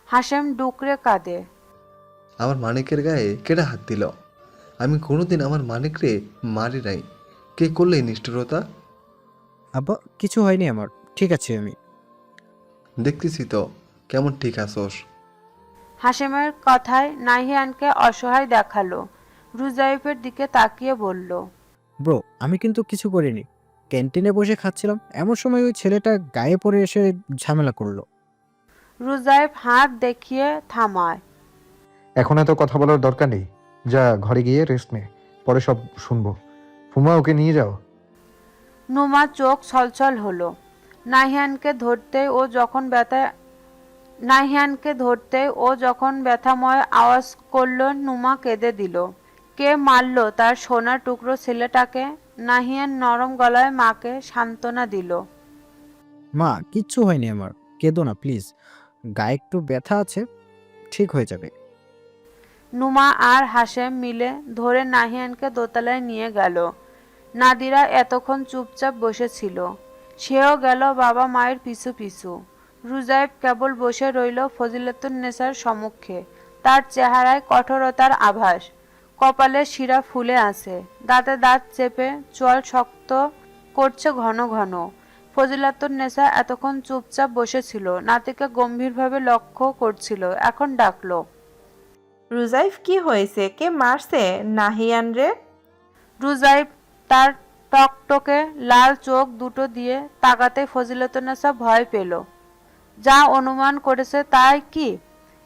হাশেম ডুকরে কাঁদে। আমার মানিকের গায়ে কেডা হাত দিল? আমি কোনোদিন আমার মানিকরে মারি নাই। কে করলে এই নিষ্ঠুরতা? আব্বা কিছু হয়নি আমার, ঠিক আছে আমি। দেখতেছি তো কেমন ঠিক আছোস। হাশেমের কথায় নাহিয়ানকে অসহায় দেখালো। রুজাইফের দিকে তাকিয়ে বলল, ব্রো আমি কিন্তু কিছু করিনি, ক্যান্টিনে বসে খাচ্ছিলাম, এমন সময় ওই ছেলেটা গায়ে পড়ে এসে ঝামেলা করলো। রুজাইফ হাত দেখিয়ে থামায়। এখন এত কথা বলার দরকার নেই, যা ঘরে গিয়ে রেস্ট নে, পরে সব শুনবো। ফুমা ওকে নিয়ে যাও। নুমা চোখ ছলছল হলো। নাহিয়ানকে ধরতে ও যখন ব্যথাময় আওয়াজ করল, নুমা কেঁদে দিল। কে মারলো তার সোনার টুকরো ছেলেটাকে? নাহিয়ান নরম গলায় মাকে সান্ত্বনা দিল। মা কিচ্ছু হয়নি আমার, কেঁদো না প্লিজ, গায়ে একটু ব্যথা আছে, ঠিক হয়ে যাবে। নুমা আর হাশেম মিলে ধরে নাহিয়ানকে দোতলায় নিয়ে গেল। নাদিরা এতক্ষণ চুপচাপ বসেছিল। সেও গেল বাবা মায়ের পিছু পিছু। রুজাইব কেবল বসে রইল ফজিলাতুন্নেসার সম্মুখে। তার চেহারায় কঠোরতার আভাস, কপালে শিরা ফুলে আছে, দাঁতে দাঁত চেপে চোয়াল শক্ত করছে ঘন ঘন। ফজিলাতুন্নেসা এতক্ষণ চুপচাপ বসেছিল, নাতিকে গম্ভীরভাবে লক্ষ্য করছিল। এখন ডাকলো, রুজাইফ কি হয়েছে? কে মারছে নাহিয়ান রে? রুজাইব তার টকটকে লাল চোখ দুটো দিয়ে তাকাতে ফজিলাতুন্নেসা ভয় পেল। যা অনুমান করেছে তাই কি?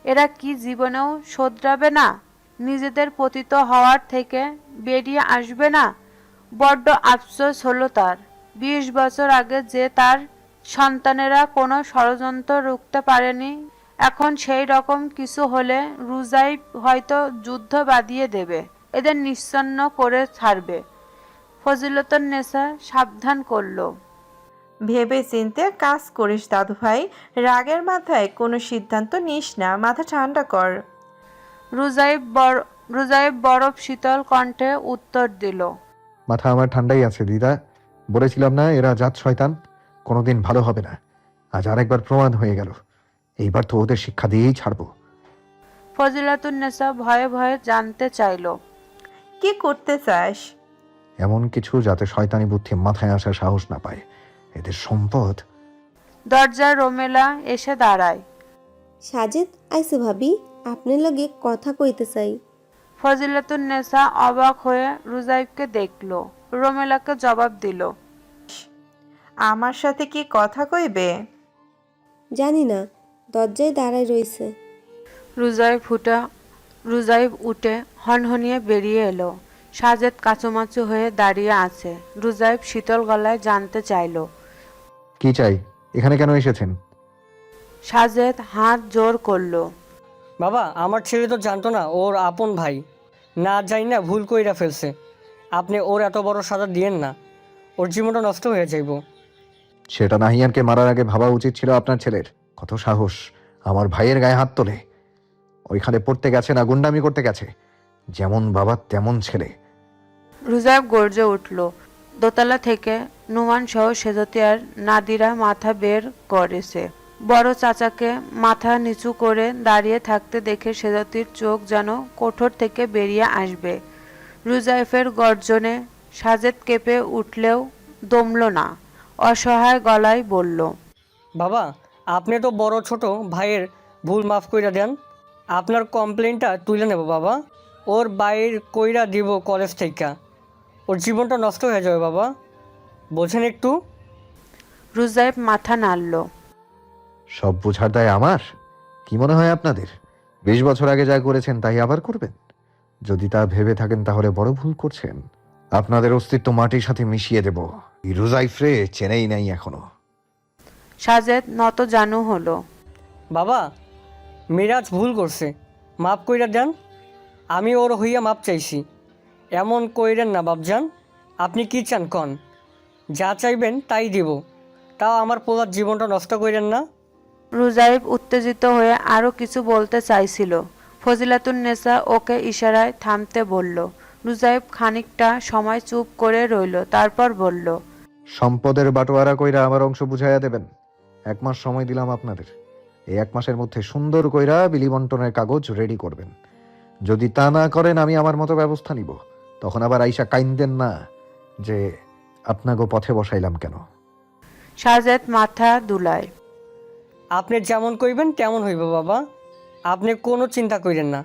এরা কি জীবনেও শোধরাবে না? নিজেদের পতিত হওয়ার থেকে বেরিয়ে আসবে না? বড্ড আফসোস হলো তার। 20 বছর আগে যে তার সন্তানেরা কোনো ষড়যন্ত্র রুখতে পারেনি, এখন সেই রকম কিছু হলে রুজাইব হয়তো যুদ্ধ বাঁধিয়ে দেবে, এদের নিশ্চন্ন করে ছাড়বে। ফজিলাতুন্নেসা সাবধান করল, ভেবে চিনতে কাজ করিস দাদু ভাই, রাগের মাথায় কোনো সিদ্ধান্ত নিস না, মাথা ঠান্ডা কর। রুজাইব বরফ শীতল কণ্ঠে উত্তর দিল, মাথা আমার ঠান্ডাই আছে দিদা, বলেছিলাম না এরা জাত শয়তান, কোনোদিন ভালো হবে না। আজ আরেকবার প্রমাণ হয়ে গেল, এইবার তো ওদের শিক্ষা দিয়েই ছাড়বো। ফজিলাতুন্নেসা ভয়ে ভয়ে জানতে চাইল, কি করতে চাস? এমন কিছু যাতে শয়তানি বুদ্ধি মাথায় আসার সাহস না পায়, এদের সম্পদ। দরজায় রোমেলা এসে দাঁড়ায়। সাজেদ আইসে ভাবি, আপনার লগে কথা কইতে চাই। ফজিলাতুন্নেসা অবাক হয়ে রুজাইবকে দেখল, রোমেলাকে জবাব দিল, আমার সাথে কি কথা কইবে? জানি না, দরজায় দাঁড়ায় রইছে। রুজাইব উঠে হনহনিয়ে বেরিয়ে এলো। সাজেদ কাঁচুমাচু হয়ে দাঁড়িয়ে আছে। রুজাইব শীতল গলায় জানতে চাইল, কি চাই? এখানে কেন এসেছেন? সাজেদ হাত জোর করল। বাবা আমার ছেলে তো জানতো না ওর আপন ভাই, না যাই না ভুল কইরা ফেলছে। আপনি ওর এত বড় সাজা দিয়েন না, ওর জীবনটা নষ্ট হয়ে যাইব। সেটা নাহিয়ানকে মারার আগে ভাবা উচিত ছিল আপনার ছেলের। কত সাহস আমার ভাইয়ের গায়ে হাত তোলে! ওইখানে পড়তে গেছে না গুন্ডামি করতে গেছে? যেমন বাবা তেমন ছেলে। রুজাইব গর্জে উঠল। দোতলা থেকে নুমান সহ সেজতি আর নাদিরা মাথা বের করেছে। বড় চাচাকে মাথা নিচু করে দাঁড়িয়ে থাকতে দেখে সেজতির চোখ যেন কোঠর থেকে বেরিয়ে আসবে। রুজাইফের গর্জনে সাজেদ কেঁপে উঠলেও দমল না, অসহায় গলায় বলল, বাবা আপনি তো বড় ছোট ভাইয়ের ভুল মাফ কইরা দেন, আপনার কমপ্লেনটা তুলে নেব বাবা, ওর বাইর কইরা দিব কলেজ থেকে, ওর জীবনটা নষ্ট হয়ে যাবে বাবা, বোঝেন একটু। রুজাইফ মাথা নাড়ল। সব বোঝার দায় আমার? কি মনে হয় আপনাদের 20 বছর আগে যা করেছেন তাই আবার করবেন? যদি তা ভেবে থাকেন তাহলে বড় ভুল করছেন। আপনাদের অস্তিত্ব মাটির সাথে মিশিয়ে দেব। রুজাইফরে চেনেই নাই এখনো। সাজেদ নত জানু হলো। বাবা মিরাজ ভুল করছে, মাফ কইরা দেন, আমি ওর হইয়া মাপ চাইছি। এমন কইরেন না বাপজান, আপনি কি চান কন, যা চাইবেন তাই দিব, তাও আমার পোলার জীবনটা নষ্ট কইরেন না। রুজাইব উত্তেজিত হয়ে আরো কিছু বলতে চাইছিল। ফজিলাতুন্নেসা ওকে ইশারায় থামতে বলল। রুজাইব খানিকটা সময় চুপ করে রইল, তারপর বলল, সম্পদের বাটোয়ারা কইরা আমার অংশ বুঝাইয়া দেবেন। 1 মাস সময় দিলাম আপনাদের, এই 1 মাসের মধ্যে সুন্দর কইরা বিলি বন্টনের কাগজ রেডি করবেন। যদি তা না করেন আমি আমার মতো ব্যবস্থা নিব। তখন আবার আইসা কাইন্দেন না যে আপনাকে পথে বসাইলাম কেন। সাজেদ মাথা দুলায়। আপনি যেমন কইবেন তেমন হইব বাবা, আপনি কোনো চিন্তা করেন না।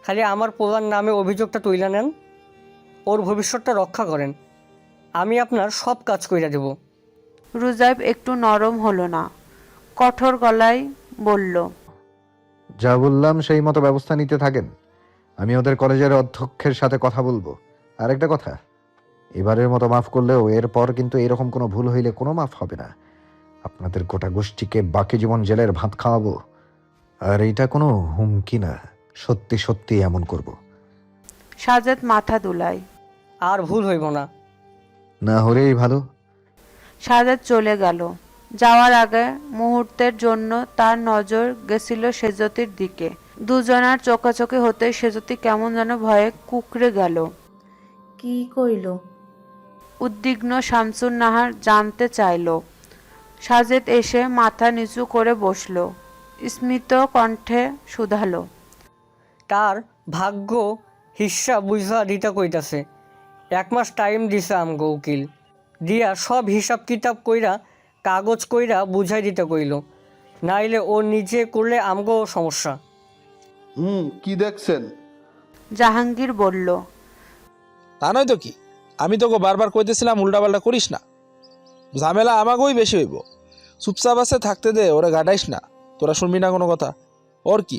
খালি আমার পোলার নামে অভিযোগটা তুইলা নেন, ওর ভবিষ্যৎটা রক্ষা করেন, আমি আপনার সব কাজ কইরা দেব। রুজাইব একটু নরম হলো না, কঠোর গলায় বলল, যা বললাম সেই মতো ব্যবস্থা নিতে থাকেন। আমি ওদের কলেজের অধ্যক্ষের সাথে কথা বলবো। আর একটা কথা, এবারের মতো মাফ করলেও এরপর কিন্তু এরকম কোনো ভুল হইলে কোনো মাফ হবে না। আপনাদের গোটা গোষ্ঠীকে বাকি জীবন জেলের ভাত খাওয়াবো। আর এইটা কোনো হুমকি না, সত্যি সত্যি এমন করব। সাজেদ মাথা দুলায়। আর ভুল হইব না। না হলেই ভালো। সাজেদ চলে গেল। যাওয়ার আগে মুহূর্তের জন্য তার নজর গেছিল সেজতির দিকে। দুজনার চোখাচোখি হতেই সেজতি কেমন যেন ভয়ে কুঁকড়ে গেল। কি কইল? উদ্বিগ্ন শামসুন নাহার জানতে চাইল। সাজেদ এসে মাথা নিচু করে বসল, স্মিত কণ্ঠে শুধালো, তার ভাগ্য হিসাব বুঝা দিতে কইতাছে। 1 মাস টাইম দিছে আমগো উকিল, দিয়া সব হিসাব কিতাব কইরা কাগজ কইরা বুঝাই দিতে কইল, নাইলে ও নিজে করলে আমগো সমস্যা। কি দেখছেন? জাহাঙ্গীর বলল, তা নয় তো কি, আমি তোকে বারবার কইতেছিলাম উল্টাপাল্টা করিস না, ঝামেলা আমাকেই বেশি হইব। চুপচাপ আছে থাকতে দে, ওরা গাটাইস না। তোরা শুনবি না কোনো কথা। ওর কি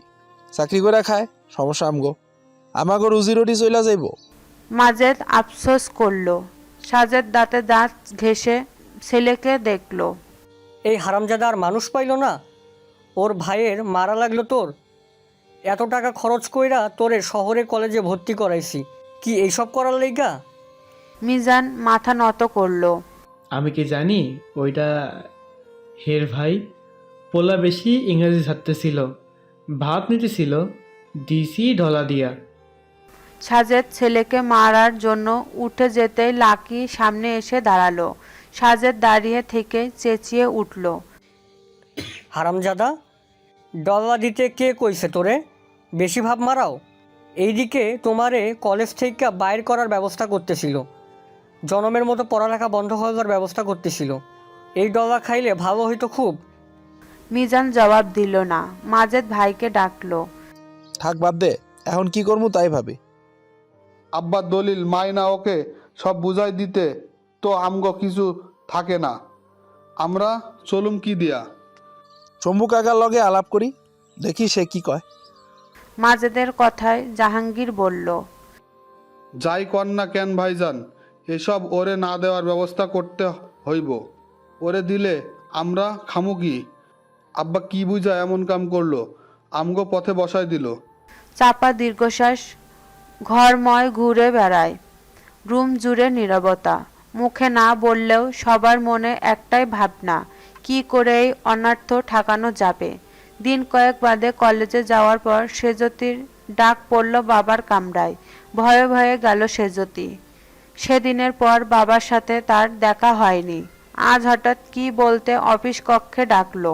চাকরি করে খায়, সমস্যা আমাকে রুজি রুটি চইলা যাইব। মাজেদ আফসোস করল। সাজেদ দাঁতে দাঁত ঘেঁষে ছেলেকে দেখল। এই হারামজাদা আর মানুষ পাইল না, ওর ভাইয়ের মারা লাগলো তোর। এত টাকা খরচ কইরা তোরে শহরে কলেজে ভর্তি করাইছি, কি এইসব করার লাইগা? মিজান মাথা নত করল। আমি কি জানি ওইটা হের ভাই? পোলা বেশি ইংরেজি ছাড়তেছিল, ভাত নিতেছিল, দিছি ঢলা দিয়া। সাজেদ ছেলেকে মারার জন্য উঠে যেতেই লাকি সামনে এসে দাঁড়ালো। সাজেদ দাঁড়িয়ে থেকে চেঁচিয়ে উঠল, হারামজাদা, ডলা দিতে কে কইছে তোরে? বেশি ভাব মারাও। এইদিকে তোমারে কলেজ থেকে বাইর করার ব্যবস্থা করতেছিল, জনমের মতো পড়ালেখা বন্ধ হয়ে যাওয়ার ব্যবস্থা করতেছিল। এই ডলা খাইলে ভালো হইতো খুব। মিজান জবাব দিল না। মাজেদ ভাইকে ডাকলো, থাক বাদ দে, এখন কি করবো তাই ভাবি। আব্বার দলিল মাইনা ওকে সব বুঝাই দিতে তো আমগো কিছু থাকে না। আমরা চলুম কি দিয়া? শম্ভু কাকার লগে আলাপ করি, দেখি সে কি কয়। মাজেদের কথায় জাহাঙ্গীর বলল, যাই কর না কেন ভাইজান, এসব ওরে না দেওয়ার ব্যবস্থা করতে হইব। ওরে দিলে আমরা খামু কি? আব্বা কি বুঝা এমন কাম করলো, আমগো পথে বসাই দিল। চাপা দীর্ঘশ্বাস ঘরময় ঘুরে বেড়ায়। রুম জুড়ে নীরবতা। মুখে না বললেও সবার মনে একটাই ভাবনা, কি করে এই অনর্থ ঠেকানো যাবে। দিন কয়েক বাদে কলেজে যাওয়ার পর সেজতির ডাক পড়ল বাবার কামরায়। ভয়ে ভয়ে গেল সেজতি। সেদিনের পর বাবার সাথে তার দেখা হয়নি। আজ হঠাৎ কি বলতে অফিস কক্ষে ডাকলো।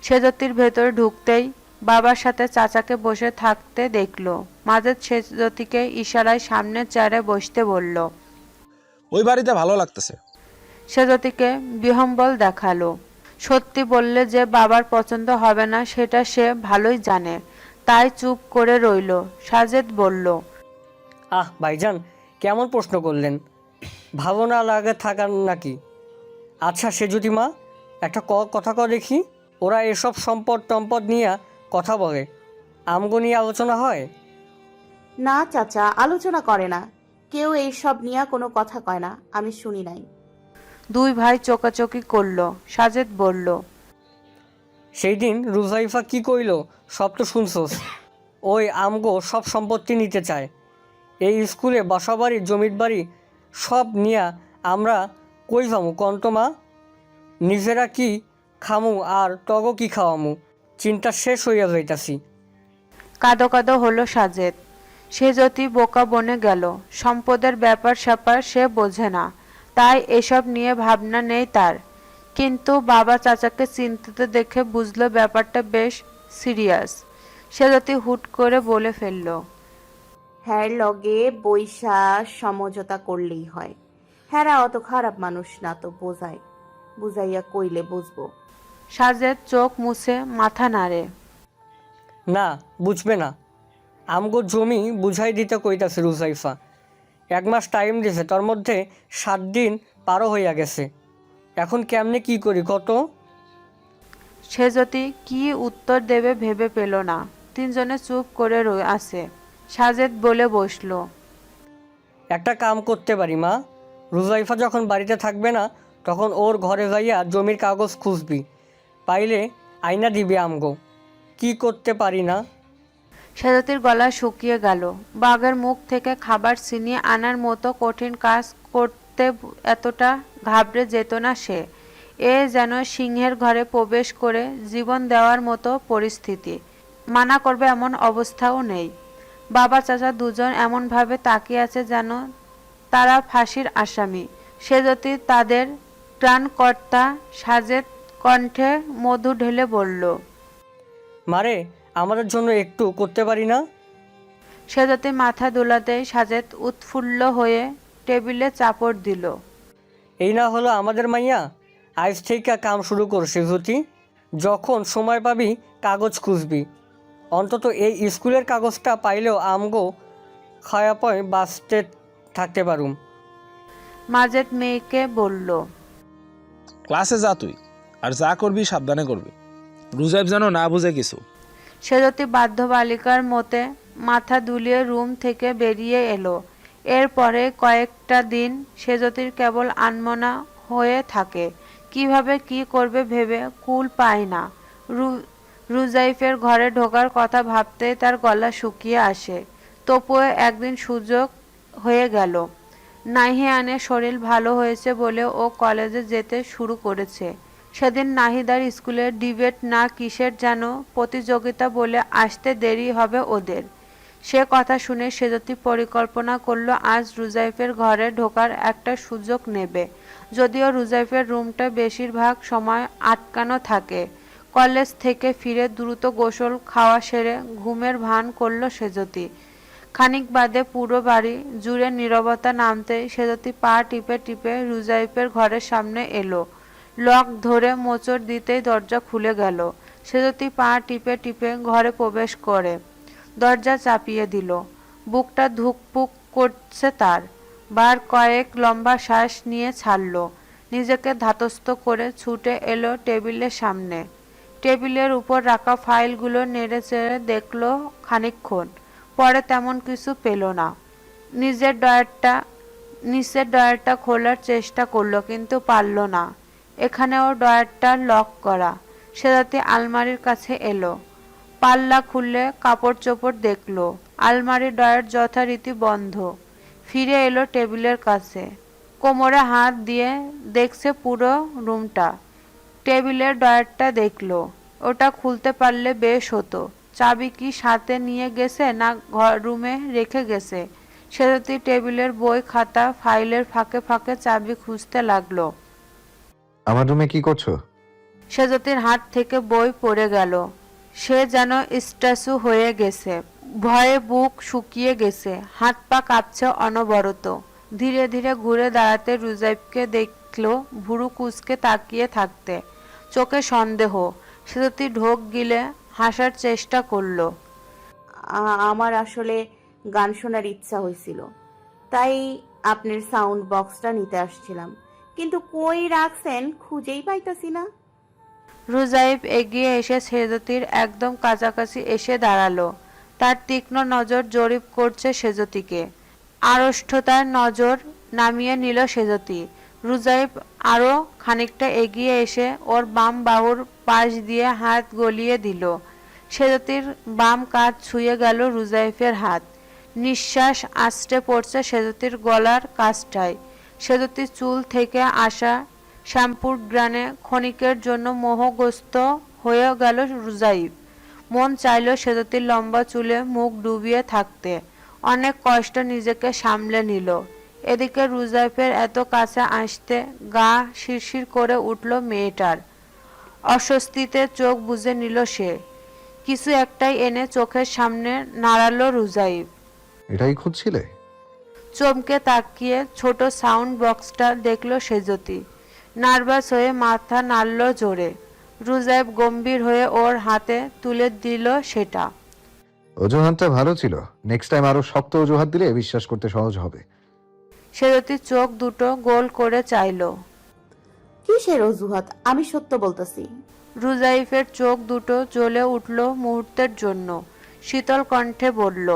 সেজতির ভেতরে ঢুকতেই বাবার সাথে চাচাকে বসে থাকতে দেখলো। মাজেদ সেজতিকে ইশারায় সামনের চেয়ারে বসতে বলল। ওই বাড়িতে ভালো লাগতেছে। সেজতিকে বিহম্বল দেখালো। সত্যি বললে যে বাবার পছন্দ হবে না সেটা সে ভালোই জানে, তাই চুপ করে রইল। সাজেদ বলল, ভাইজান, কেমন প্রশ্ন করলেন? ভালো না লাগে থাকার নাকি? আচ্ছা সেজুতি মা, একটা কথা দেখি, ওরা এসব সম্পদ টম্পদ নিয়ে কথা বলে, আমগো নিয়ে আলোচনা হয়? না চাচা, আলোচনা করে না কেউ, এই সব নিয়ে কোনো কথা কয় না, আমি শুনি নাই। দুই ভাই চোকাচোকি করল। সাজেদ বলল, সেই দিন রুজাইফা কি কইল সব তো শুনছোস। ওই আমগো সব সম্পত্তি নিতে চায়। এই স্কুলে বাসাবাড়ি জমির বাড়ি সব নিয়া আমরা কই যামু কন্তমা? নিজেরা কি খামু আর তগো কি খাওয়ামু? চিন্তা শেষ হইয়া যাইতাছি। কাঁদো কাঁদো হলো সাজেদ। সে যদি বোকা বনে গেল। সম্পদের ব্যাপার স্যাপার সে বোঝে না, তাই এসব নিয়ে ভাবনা নেই তার। কিন্তু বাবা চাচাকে চিন্তিত দেখে বুঝলো ব্যাপারটা বেশ সিরিয়াস। সেজতি হুট করে বলে ফেলল, হ্যার লগে বৈশা সমঝোতা করলেই হয়। হ্যারা অত খারাপ মানুষ না তো, বুঝাইয়া কইলে বুঝবো। সাজেদ চোখ মুছে মাথা নাড়ে। না, বুঝবে না। আমগো জমি বুঝাই দিতে কইতাছে রুজাইফা। 1 মাস টাইম দিছে, তার মধ্যে 7 দিন পারও হইয়া গেছে। এখন কেমনে কি করি কত? সেজতি কি উত্তর দেবে ভেবে পেল না। তিনজনে চুপ করে আছে। সাজেদ বলে বসল, একটা কাম করতে পারি মা। রুজাইফা যখন বাড়িতে থাকবে না, তখন ওর ঘরে যাইয়া জমির কাগজ খুঁজবি, পাইলে আইনা দিবি আমগো। কি করতে পারি না? সেজতির গলা শুকিয়ে গেল। বাঘের মুখ থেকে খাবার ছিনিয়ে আনার মতো কঠিন কাজ করতে এতটা ঘাবড়ে যেত না সে। এ যেন সিংহের ঘরে প্রবেশ করে জীবন দেওয়ার মতো পরিস্থিতি। মানা করবে এমন অবস্থাও নেই। বাবা চাচা দুজন এমনভাবে তাকিয়ে আছে যেন তারা ফাঁসির আসামি। সেজতি তাদের ত্রাণকর্তা। সাজেদ কণ্ঠে মধু ঢেলে বলল, মারে, আমাদের জন্য একটু করতে পারি না? সেজতি মাথা দোলাতেই সাজেদ উৎফুল্ল হয়ে টেবিলে চাপড় দিল। এই না হলো আমাদের মাইয়া, আজ থেকে কাম শুরু করছে জ্যোতি। যখন সময় পাবি কাগজ খুঁজবি। অন্তত এই স্কুলের কাগজটা পাইলেও আমগো খায়াপয় বাঁচতে থাকতে পারুম। মাজেদ মেয়েকে বলল, ক্লাসে যা তুই, আর যা করবি সাবধানে করবি। রুজাইব যেন না বুঝে কিছু। সেজতি বাধ্য বালিকার মতে মাথা দুলিয়ে রুম থেকে বেরিয়ে এলো। এরপরে কয়েকটা দিন সেজতির কেবল আনমনা হয়ে থাকে। কিভাবে কি করবে ভেবে কুল পায় না। রুজাইফের ঘরে ঢোকার কথা ভাবতেই তার গলা শুকিয়ে আসে। তবুও একদিন সুযোগ হয়ে গেল। নাহিয়ানের শরীর ভালো হয়েছে বলে ও কলেজে যেতে শুরু করেছে। সেদিন নাহিদার স্কুলের ডিবেট না কিসের যেন প্রতিযোগিতা বলে আসতে দেরি হবে ওদের। সে কথা শুনে সেজতি পরিকল্পনা করলো আজ রুজাইফের ঘরে ঢোকার একটা সুযোগ নেবে। যদিও রুজাইফের রুমটা বেশিরভাগ সময় আটকানো থাকে। কলেজ থেকে ফিরে দ্রুত গোসল খাওয়া সেরে ঘুমের ভান করলো সেজতি। খানিক বাদে পুরো বাড়ি জুড়ে নীরবতা নামতেই সেজতি পা টিপে টিপে রুজাইফের ঘরের সামনে এলো। লক ধরে মোচড় দিতেই দরজা খুলে গেল। সেজতি পা টিপে টিপে ঘরে প্রবেশ করে দরজা চাপিয়ে দিল। বুকটা ধুকপুক করছে তার। বার কয়েক লম্বা শ্বাস নিয়ে ছাড়ল। নিজেকে ধাতস্থ করে ছুটে এলো টেবিলের সামনে। টেবিলের উপর রাখা ফাইলগুলো নেড়ে চেড়ে দেখলো খানিকক্ষণ। পরে তেমন কিছু পেল না। নিচের ডয়ারটা খোলার চেষ্টা করলো, কিন্তু পারল না। এখানেও ডয়ারটা লক করা। সেজাতি আলমারির কাছে এলো। পাল্লা খুললে কাপড় চোপড় দেখলো। আলমারির ডয়ার যথারীতি বন্ধ। ফিরে এলো টেবিলের কাছে। কোমরে হাত দিয়ে দেখছে পুরো রুমটা। টেবিলের ডয়ারটা দেখলো। ওটা খুলতে পারলে বেশ হতো। চাবি কি সাথে নিয়ে গেছে না রুমে রেখে গেছে? সেজাতি টেবিলের বই খাতা ফাইলের ফাঁকে ফাঁকে চাবি খুঁজতে লাগলো। আমার রুমে কি করছো? সেজাতির হাত থেকে বই পড়ে গেল। সে যেন স্ট্যাচু হয়ে গেছে। ভয়ে বুক শুকিয়ে গেছে। হাত পা কাঁপছে অনবরত। ধীরে ধীরে ঘুরে দাঁড়াতে রুজাইবকে দেখলো ভুরু কুঁচকে তাকিয়ে থাকতে। চোখে সন্দেহ। সেজাতি ঢোক গিলে হাসার চেষ্টা করলো। আমার আসলে গান শোনার ইচ্ছা হয়েছিল, তাই আপনার সাউন্ড বক্সটা নিতে আসছিলাম, কিন্তু কই রাখছেন খুঁজেই পাইতাছি না। রুজাইব এগিয়ে এসে সেজতির একদম কাছাকাছি এসে দাঁড়ালো। তার তীক্ষ্ণ নজর জরিপ করছে সেজতিকে। আড়ষ্ঠতার নজর নামিয়ে নিল সেজতি। রুজাইব আরো খানিকটা এগিয়ে এসে ওর বাম বাহুর পাশ দিয়ে হাত গলিয়ে দিল। সেজতির বাম কাঁধ ছুঁয়ে গেল রুজাইফের হাত। নিঃশ্বাস আছড়ে পড়ছে সেজতির গলার কাছটায়। সেজতির চুল থেকে আসা শ্যাম্পুর গ্রানে ক্ষণিকের জন্য মোহগ্রস্ত হয়ে গেল রুজাইব। মন চাইল সেজতির লম্বা চুলে মুখ ডুবিয়ে থাকতে। অনেক কষ্ট নিজেকে সামলে নিল। এদিকে রুজাইফের এত কাছে আসতে গা শিরশির করে উঠল মেয়েটার। অস্বস্তিতে চোখ বুজে নিল সে। কিছু একটাই এনে চোখের সামনে নাড়ালো রুজাইফ। এটাই খুঁজছিলে? চমকে তাকিয়ে ছোট সাউন্ড বক্সটা দেখল সেজতি। নার্ভাস হয়ে মাথা নাড়ল জোরে। রুজাইফ গম্ভীর হয়ে ওর হাতে তুলে দিল সেটা। অজুহাতটা ভালো ছিল, নেক্সট টাইম আরো শক্ত অজুহাত দিলে বিশ্বাস করতে সহজ হবে। সেজতি চোখ দুটো গোল করে চাইল। কিসের অজুহাত? আমি সত্য বলতেছি। রুজাইফের চোখ দুটো জ্বলে উঠল মুহূর্তের জন্য। শীতল কণ্ঠে বলল,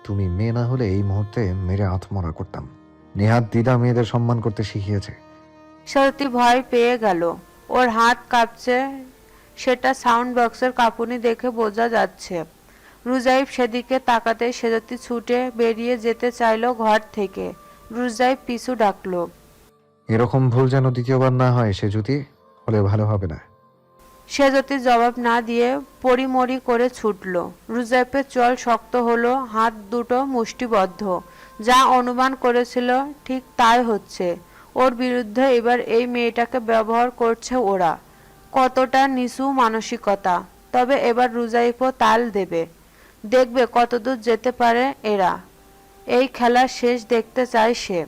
তুমি মেয়ে না হলে এই মুহূর্তে মেরে আত্মমরা করতাম। নেহাত দিদা মেয়েদের সম্মান করতে শিখিয়েছে। সেজতি ভয় পেয়ে গেল। ওর হাত কাঁপছে, সেটা সাউন্ড বক্সের কাঁপুনি দেখে বোঝা যাচ্ছে। রুজাইফ সেদিকে তাকাতেই সেজতি ছুটে বেরিয়ে যেতে চাইল ঘর থেকে। রুজাইফ পিছু ডাকলো। এরকম ভুল যেন দ্বিতীয়বার না হয়, সে যদি হলে ভালো হবে না। সেজতি জবাব না দিয়ে পরিমরি করে ছুটল। রুজাইফের চল শক্ত হলো, হাত দুটো মুষ্টিবদ্ধ। যা অনুমান করেছিল ঠিক তাই হচ্ছে। ওর বিরুদ্ধে এবার এই মেয়েটাকে ব্যবহার করছে ওরা। কতটা নিচু মানসিকতা! তবে এবার রুজাইফও তাল দেবে। দেখবে কতদূর যেতে পারে এরা। এই খেলার শেষ দেখতে চায় সে।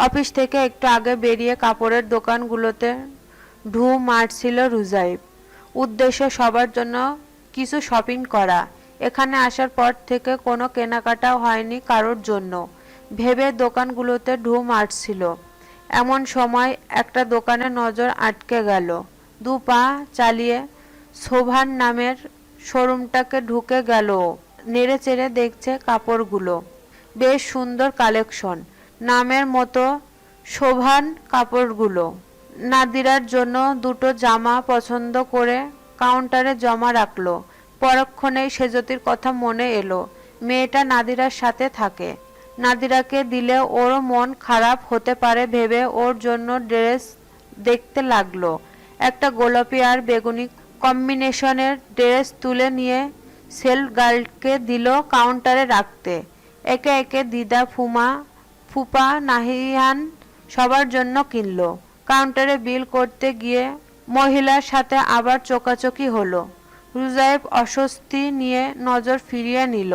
অফিস থেকে একটু আগে বেরিয়ে কাপড়ের দোকানগুলোতে ঢু মারছিল রুজাইফ। উদ্দেশ্য সবার জন্য কিছু শপিং করা। এখানে আসার পর থেকে কোনো কেনাকাটাও হয়নি কারোর জন্য ভেবে দোকানগুলোতে ঢু মারছিল। এমন সময় একটা দোকানে নজর আটকে গেল। দু পা চালিয়ে শোভান নামের শোরুমটাকে ঢুকে গেল। নেড়ে চেড়ে দেখছে কাপড়গুলো। বেশ সুন্দর কালেকশন। নামের মতো শোভান কাপড়গুলো। নাদিরার জন্য দুটো জামা পছন্দ করে কাউন্টারে জমা রাখলো। পরক্ষণেই সেজতির কথা মনে এলো। মেয়েটা নাদিরার সাথে থাকে। নাদিরাকে দিলে ওর মন খারাপ হতে পারে ভেবে ওর জন্য ড্রেস দেখতে লাগলো। একটা গোলাপি আর বেগুনি কম্বিনেশনের ড্রেস তুলে নিয়ে সেল গার্লকে দিল কাউন্টারে রাখতে। একে একে দিদা, ফুপা, নাহিয়ান সবার জন্য কিনলো। কাউন্টারে বিল করতে গিয়ে মহিলার সাথে আবার চোকাচোকি হলো। রুজাইফ অস্বস্তি নিয়ে নজর ফিরিয়ে নিল।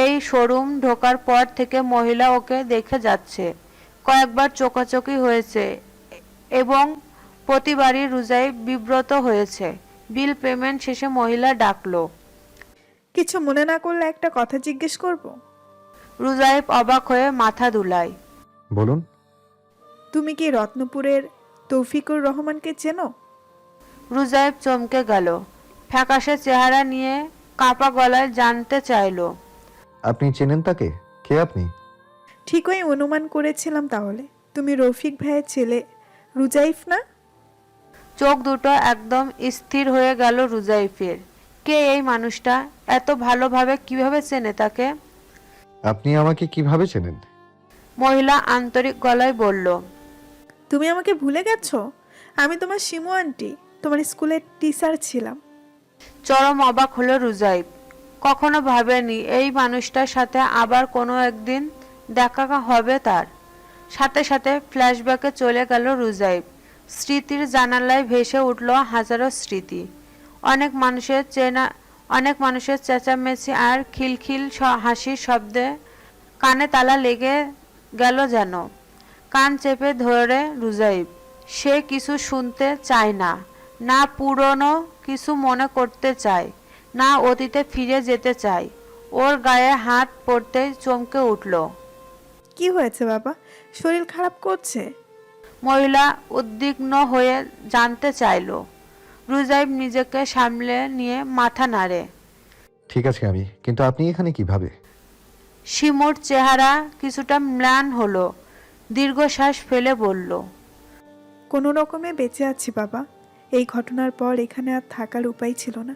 এই শোরুম ঢোকার পর থেকে মহিলা ওকে দেখে যাচ্ছে। কয়েকবার চোকাচোকি হয়েছে এবং প্রতিবারই রুজাইফ বিব্রত হয়েছে। বিল পেমেন্ট শেষে মহিলা ডাকলো। কিছু মনে না করলে একটা কথা জিজ্ঞেস করব? রুজাইফ অবাক হয়ে মাথা দুলায়। বলুন। তুমি কি রত্নপুরের তৌফিকুর রহমানকে চেনো? রুজাইফ চমকে গেল। ফ্যাকাশে চেহারা নিয়ে কাঁপা গলায় জানতে চাইলো, আপনি চেনেন তাকে? কে আপনি? ঠিকই অনুমান করেছিলাম। তাহলে তুমি রফিক ভাইয়ের ছেলে রুজাইফ না? চোখ দুটো একদম স্থির হয়ে গেল রুজাইফের। কে এই মানুষটা? এত ভালোভাবে কিভাবে চেনে তাকে? আপনি আমাকে কিভাবে চেনেন? মহিলা আন্তরিক গলায় বলল, তুমি আমাকে ভুলে গেছো? আমি তোমার শিমু আন্টি, তোমার স্কুলের টিচার ছিলাম। চরম অবাক হলো রুজাইফ। কখনো ভাবেনি এই মানুষটার সাথে আবার কোনো একদিন দেখা হবে তার। সাথে সাথে ফ্ল্যাশব্যাকে চলে গেল রুজাইফ। স্মৃতির জানালায় ভেসে উঠল হাজারো স্মৃতি। অনেক মানুষের চেঁচামেচি আর খিলখিল হাসির শব্দে কানে তালা লেগে গেল যেন। কান চেপে ধরে রুজাইফ। সে কিছু শুনতে চায় না, না পুরনো কিছু মনে করতে চায়, না অতীতে ফিরে যেতে চায়। ওর গায়ে হাত পড়তেই চমকে উঠল। কি হয়েছে বাবা? শরীর খারাপ করছে? মহিলা উদ্বিগ্ন হয়ে জানতে চাইল। রুজাইফ নিজেকে সামলে নিয়ে মাথা নাড়ে। ঠিক আছে আমি, কিন্তু আপনি এখানে কিভাবে? শিমুর চেহারা কিছুটা ম্লান হলো। দীর্ঘশ্বাস ফেলে বলল, কোনো রকমে বেঁচে আছি বাবা। এই ঘটনার পর এখানে আর থাকার উপায় ছিল না।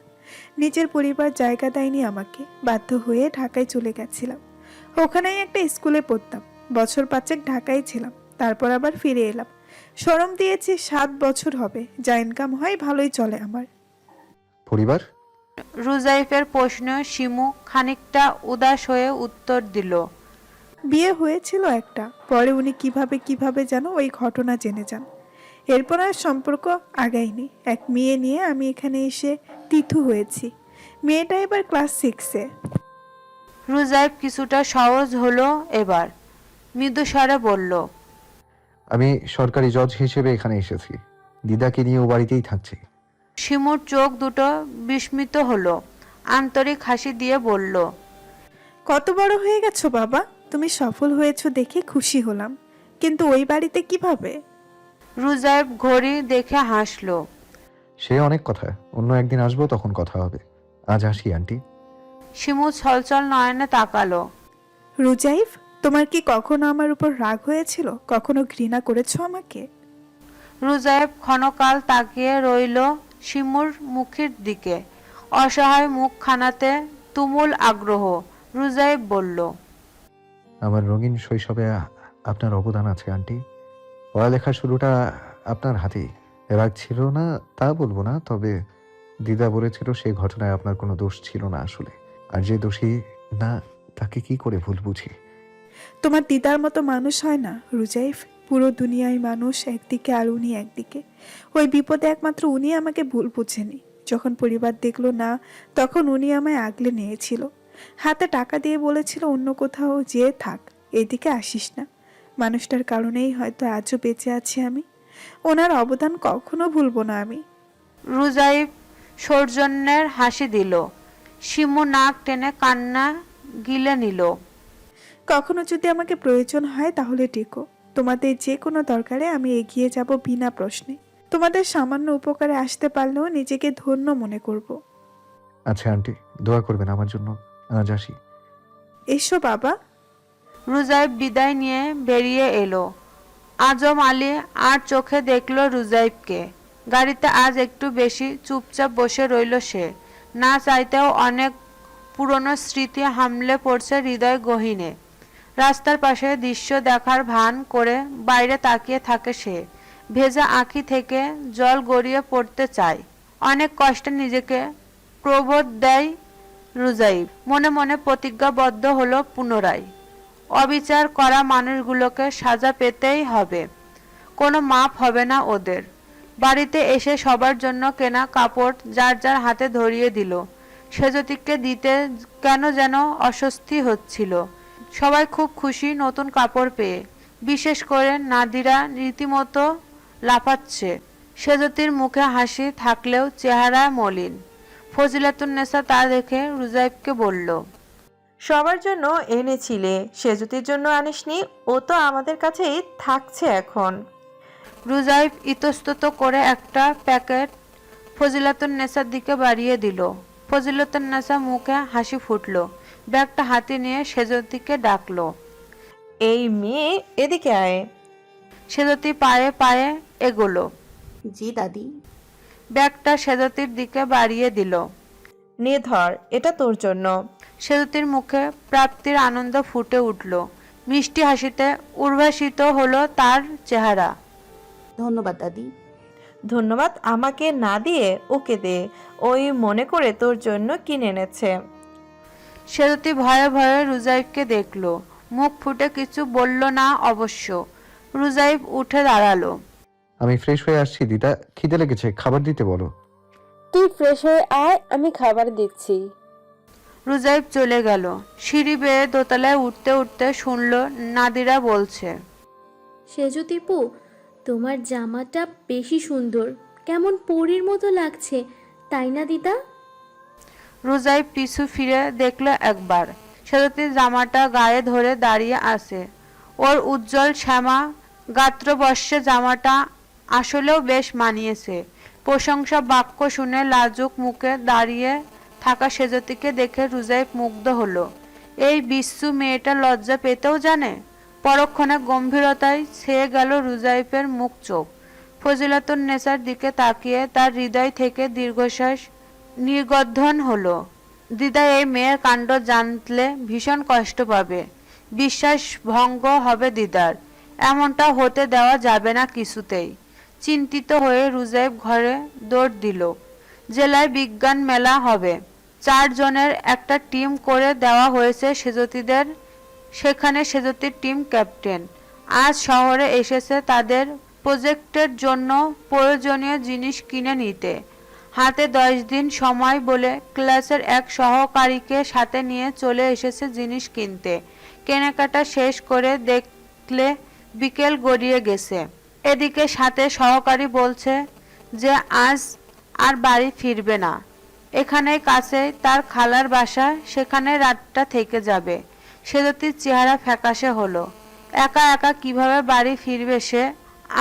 নিজের পরিবার জায়গা দেয়নি আমাকে। বাধ্য হয়ে ঢাকায় চলে গেছিলাম। ওখানেই একটা স্কুলে পড়তাম। বছর 5 ঢাকায় ছিলাম, তারপর আবার ফিরে এলাম। শরম দিয়েছি 7 বছর হবে। যা ইনকাম হয় ভালোই চলে আমার। পরিবার? রুজাইফের প্রশ্ন শিমু খানিকটা উদাস হয়ে উত্তর দিল, বিয়ে হয়েছিল একটা, পরে উনি কিভাবে যেন ওই ঘটনা জেনে যান। এরপর আর সম্পর্ক আগায়নি। এক মেয়ে নিয়ে আমি এখানে এসে তিথু হয়েছি। মেয়েটা এবার ক্লাস 6-এ। রুজাইব কিছুটা সহজ হলো এবার, মৃদু স্বরে বলল। আমি সরকারি জজ হিসেবে এখানে এসেছি, দিদাকে নিয়ে ও বাড়িতেই থাকছি। শিমুর চোখ দুটো বিস্মিত হলো, আন্তরিক হাসি দিয়ে বলল। কত বড় হয়ে গেছো বাবা, তুমি সফল হয়েছো দেখে খুশি হলাম, কিন্তু ওই বাড়িতে কিভাবে? রুজাইব ঘড়ি দেখে হাসলো। সে অনেক কথা, অন্য একদিন আসবো, তখন কথা হবে। আজ আসি আন্টি। শিমু ছলছল নয়নে তাকালো। রুজাইফ, তোমার কি কখনো আমার উপর রাগ হয়েছিল? কখনো ঘৃণা করেছো আমাকে? রুজাইব ক্ষণকাল তাকিয়ে রইল শিমুর মুখের দিকে, অসহায় মুখখানাতে তুমুল আগ্রহ। রুজাইব বলল। আমার রঙিন শৈশবে আপনার অবদান আছে আন্টি। পড়ালেখা শুরুটা আপনার হাতেই। রাগ ছিল না তা বলবো না, তবে দিদা বলেছিল সেই ঘটনায় আপনার কোনো দোষ ছিল না আসলে। আর যে দোষী না তাকে কি করে ভুল বুঝি? তোমার দিদার মতো মানুষ হয় না রুজাইফ। পুরো দুনিয়ায় মানুষ একদিকে আর উনি একদিকে। ওই বিপদে একমাত্র উনি আমাকে ভুল বুঝেনি। যখন পরিবার দেখলো না, তখন উনি আমায় আগলে নিয়েছিল, হাতে টাকা দিয়ে বলেছিল অন্য কোথাও যেয়ে থাক, এদিকে আসিস না। মানুষটার কারণেই হয়তো আজও বেঁচে আছি আমি। ওনার অবদান কখনো ভুলবো না আমি। রুজাইব সৌজন্যের হাসি দিল। শিমু নাক টেনে কান্না গিলে নিল। কখনো যদি আমাকে প্রয়োজন হয় তাহলে ডেকো। তোমাদের যে কোনো দরকারে আমি এগিয়ে যাব বিনা প্রশ্নে। তোমাদের সামান্য উপকারে আসতে পারলেও নিজেকে ধন্য মনে করব। আচ্ছা আন্টি, দোয়া করবেন আমার জন্য। আজ আসি। এসো বাবা। রুজাইব বিদায় নিয়ে বেরিয়ে এলো। আজম আলী আর চোখে দেখল রুজাইবকে। গাড়িতে আজ একটু বেশি চুপচাপ বসে রইল সে। না চাইতেও অনেক পুরনো স্মৃতি হামলে পড়ছে হৃদয় গহীনে। রাস্তার পাশে দৃশ্য দেখার ভান করে বাইরে তাকিয়ে থাকে সে। ভেজা আঁখি থেকে জল গড়িয়ে পড়তে চায়। অনেক কষ্টে নিজেকে প্রবোধ দেয় রুজাইব। মনে মনে প্রতিজ্ঞাবদ্ধ হলো পুনরায়, অবিচার করা মানুষগুলোকে সাজা পেতেই হবে, কোনো মাপ হবে না ওদের। বাড়িতে এসে সবার জন্য কেনা কাপড় যার যার হাতে ধরিয়ে দিল। সেজতিককে দিতে কেন যেন অস্বস্তি হচ্ছিল। সবাই খুব খুশি নতুন কাপড় পেয়ে, বিশেষ করে নাদিরা রীতিমতো লাফাচ্ছে। সেজতির মুখে হাসি থাকলেও চেহারা মলিন। ফজিলাতুন্নেসা তা দেখে রুজাইবকে বলল। সবার জন্য এনেছিলে, সেজুতির জন্য আনিসনি? ও তো আমাদের কাছেই থাকছে এখন। রুজাইব ইতস্তত করে একটা প্যাকেট ফজিলাতুন্নেসার দিকে বাড়িয়ে দিল। ফজিলাতুন্নেসা মুখে হাসি ফুটল। ব্যাগটা হাতে নিয়ে সেজতিকে ডাকলো। এই মেয়ে, এদিকে আয়। সেজতি পায়ে পায়ে এগোলো। জি দাদি। ব্যাগটা সেজতির দিকে বাড়িয়ে দিল। নে ধর, এটা তোর জন্য। সেজতির মুখে প্রাপ্তির আনন্দ ফুটে উঠল। মিষ্টি হাসিতে উর্ভাসিত হলো তার চেহারা। ধন্যবাদ দাদি। ধন্যবাদ আমাকে না দিয়ে ওকে দে, ওই মনে করে তোর জন্য কিনে এনেছে। সেজতি ভয়ে ভয়ে রুজাইবকে দেখলো। মুখ ফুটে কিছু বলল না অবশ্য। রুজাইব উঠে দাঁড়ালো। আমি ফ্রেশ হয়ে আসছি দিদা, খিদে লেগেছে, খাবার দিতে বলো। তুই ফ্রেশ হয়ে আয়, আমি খাবার দিচ্ছি। রুজাইব চলে গেল। সিঁড়ি বেয়ে দোতলায় উঠতে উঠতে শুনল নাদিরা বলছে। সেজুতিপু, তোমার জামাটা বেশি সুন্দর, কেমন পরীর মতো লাগছে, তাই না দিদা? রুজাইব পিছু ফিরে দেখল একবার। সেজতির জামাটা গায়ে ধরে দাঁড়িয়ে আছে। ওর উজ্জ্বল শ্যামা গাত্রবর্ষে জামাটা আসলেও বেশ মানিয়েছে। প্রশংসা বাক্য শুনে লাজুক মুখে দাঁড়িয়ে থাকা সেজতিকে দেখে রুজাইব মুগ্ধ হলো। এই বিশ্বু মেয়েটা লজ্জা পেতেও জানে। পরক্ষণে গম্ভীরতায় ছেয়ে গেল রুজাইবের মুখ চোখ। ফজিলাতুন্নেসার দিকে তাকিয়ে তার হৃদয় থেকে দীর্ঘশ্বাস নির্গদ্ধন হলো। দিদা এই মেয়ের কাণ্ড জানলে ভীষণ কষ্ট পাবে, বিশ্বাস ভঙ্গ হবে দিদার। এমনটা হতে দেওয়া যাবে না কিছুতেই। চিন্তিত হয়ে রুজাইব ঘরে দৌড় দিল। জেলায় বিজ্ঞান মেলা হবে, 4 জনের একটা টিম করে দেওয়া হয়েছে সেজতিদের সেখানে সেজতির টিম ক্যাপ্টেন। আজ শহরে এসেছে তাদের প্রজেক্টের জন্য প্রয়োজনীয় জিনিস কিনে নিতে। হাতে 10 দিন সময় বলে ক্লাসের এক সহকারীকে সাথে নিয়ে চলে এসেছে জিনিস কিনতে। কেনাকাটা শেষ করে দেখলে বিকেল গড়িয়ে গেছে। এদিকে সাথে সহকারী বলছে যে আজ আর বাড়ি ফিরবে না, এখানেই কাছে তার খালার বাসা, সেখানে রাতটা থেকে যাবে। সেজতির চেহারা ফ্যাকাশে হলো। একা একা কিভাবে বাড়ি ফিরবে সে?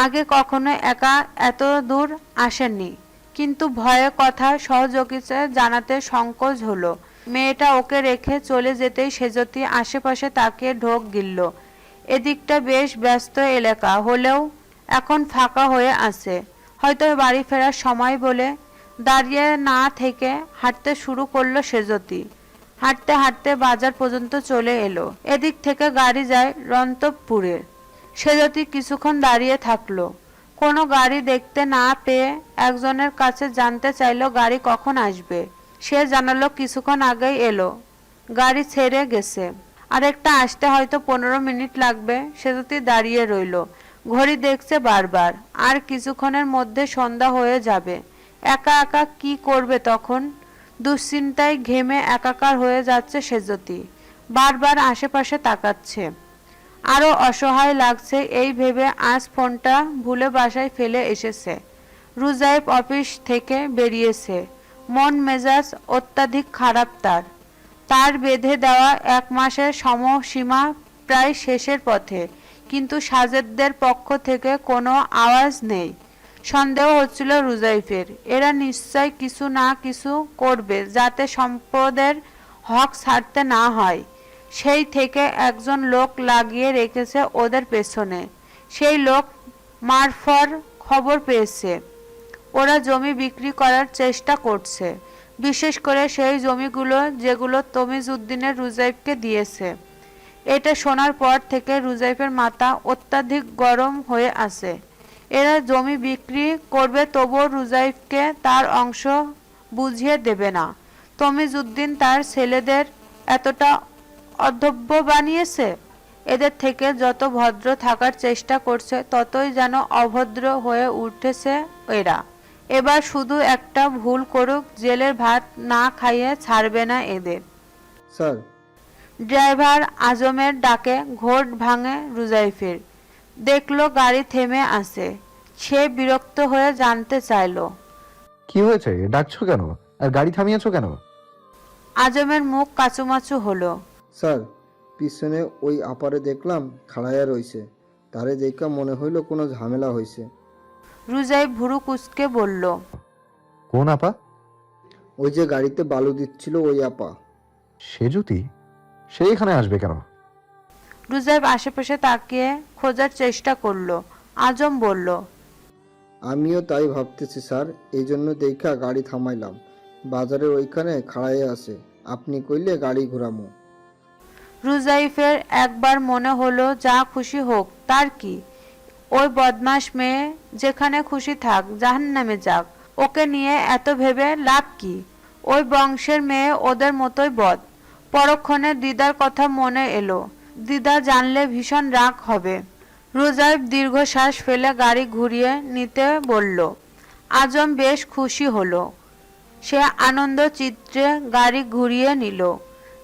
আগে কখনো একা এত দূর আসেননি, কিন্তু ভয়ে কথা সহযোগিতা জানাতে সংকোচ হলো। মেয়েটা ওকে রেখে চলে যেতেই সেজতি আশেপাশে তাকিয়ে ঢোক গিলল। এদিকটা বেশ ব্যস্ত এলাকা হলেও এখন ফাঁকা হয়ে আছে। হয়তো বাড়ি ফেরার সময় বলে দাঁড়িয়ে না থেকে হাঁটতে শুরু করলো সেজতি। হাঁটতে হাঁটতে বাজার পর্যন্ত চলে এলো। এদিক থেকে গাড়ি যায় রন্তবপুরে। সেজতি কিছুক্ষণ দাঁড়িয়ে থাকলো। কোনো গাড়ি দেখতে না পেয়ে একজনের কাছে জানতে চাইলো গাড়ি কখন আসবে। সে জানালো কিছুক্ষণ আগেই এলো, গাড়ি ছেড়ে গেছে, আরেকটা আসতে হয়তো 15 মিনিট লাগবে। সেজতি দাঁড়িয়ে রইল, ঘড়ি দেখছে বারবার। আর কিছুক্ষণের মধ্যে সন্ধ্যা হয়ে যাবে। একা একা কি করবে তখন? দুশ্চিন্তায় ঘেমে একাকার হয়ে যাচ্ছে সেজতি। বারবার আশেপাশে তাকাচ্ছে। আরো অসহায় লাগছে এই ভেবে আজ ফোনটা ভুলে বাসায় ফেলে এসেছে। রুজাইব অফিস থেকে বেরিয়েছে। মন মেজাজ অত্যাধিক খারাপ তার। তার বেঁধে দেওয়া 1 মাসের সময়সীমা প্রায় শেষের পথে, কিন্তু সাজেদদের পক্ষ থেকে কোনো আওয়াজ নেই। সন্দেহ হচ্ছিল রুজাইফের। এরা নিশ্চয় কিছু না কিছু করবে যাতে সম্পদের হক ছাড়তে না হয়। সেই থেকে একজন লোক লাগিয়ে রেখেছে ওদের পেছনে। সেই লোক মারফর খবর পেয়েছে ওরা জমি বিক্রি করার চেষ্টা করছে, বিশেষ করে সেই জমিগুলো যেগুলো তমিজউদ্দিনের রুজাইফকে দিয়েছে। এটা শোনার পর থেকে রুজাইফের মাথা অত্যাধিক গরম হয়ে আছে। এরা জমি বিক্রি করবে তবুও রুজাইফকে তার অংশ বুঝিয়ে দেবে না। তমিজউদ্দিন তার ছেলেদের এতটা অধব্য বানিয়েছে। এদের থেকে যত ভদ্র থাকার চেষ্টা করছে ততই যেন অভদ্র হয়ে উঠেছে এরা। এবার শুধু একটা ভুল করুক, জেলের ভাত না খাইয়ে ছাড়বে না এদের। স্যার। ড্রাইভার আজমের ডাকে ঘোর ভাঙে রুজাইফের। দেখলো গাড়ি থেমে আছে। সে বিরক্ত হয়ে জানতে চাইলো, কি হয়েছে, ডাকছো কেন আর গাড়ি থামিয়েছো কেন? আজমের মুখ কাচুমাচু হলো। স্যার, পিছনে ওই আপারে দেখলাম খাড়াইয়া রইছে, তারে দেখা মনে হইল কোনো ঝামেলা হয়েছে। রুজাইব ভুরু কুচকে বলল, কোন আপা? ওই যে গাড়িতে বালু দিচ্ছিল ওই আপা। সেজুতি? সে এখানে আসবে কেন? রুজাইব আশেপাশে তাকিয়ে খোঁজার চেষ্টা করলো। আজম বলল, আমিও তাই ভাবতেছি স্যার, এই জন্য দেখা গাড়ি থামাইলাম। বাজারের ওইখানে খাড়াইয়া আছে, আপনি কইলে গাড়ি ঘুরামো। রুজাইফের একবার মনে হলো যা খুশি হোক, তার কি, ওই বদমাস মেয়ে যেখানে খুশি থাক, জাহান্নামে যাক, ওকে নিয়ে এত ভেবে লাভ কি? ওই বংশের মেয়ে ওদের মতোই বদ। পরক্ষণে দিদার কথা মনে এলো। দিদা জানলে ভীষণ রাগ হবে। রুজাইব দীর্ঘশ্বাস ফেলে গাড়ি ঘুরিয়ে নিতে বলল। আজম বেশ খুশি হলো। সে আনন্দ চিত্রে গাড়ি ঘুরিয়ে নিল।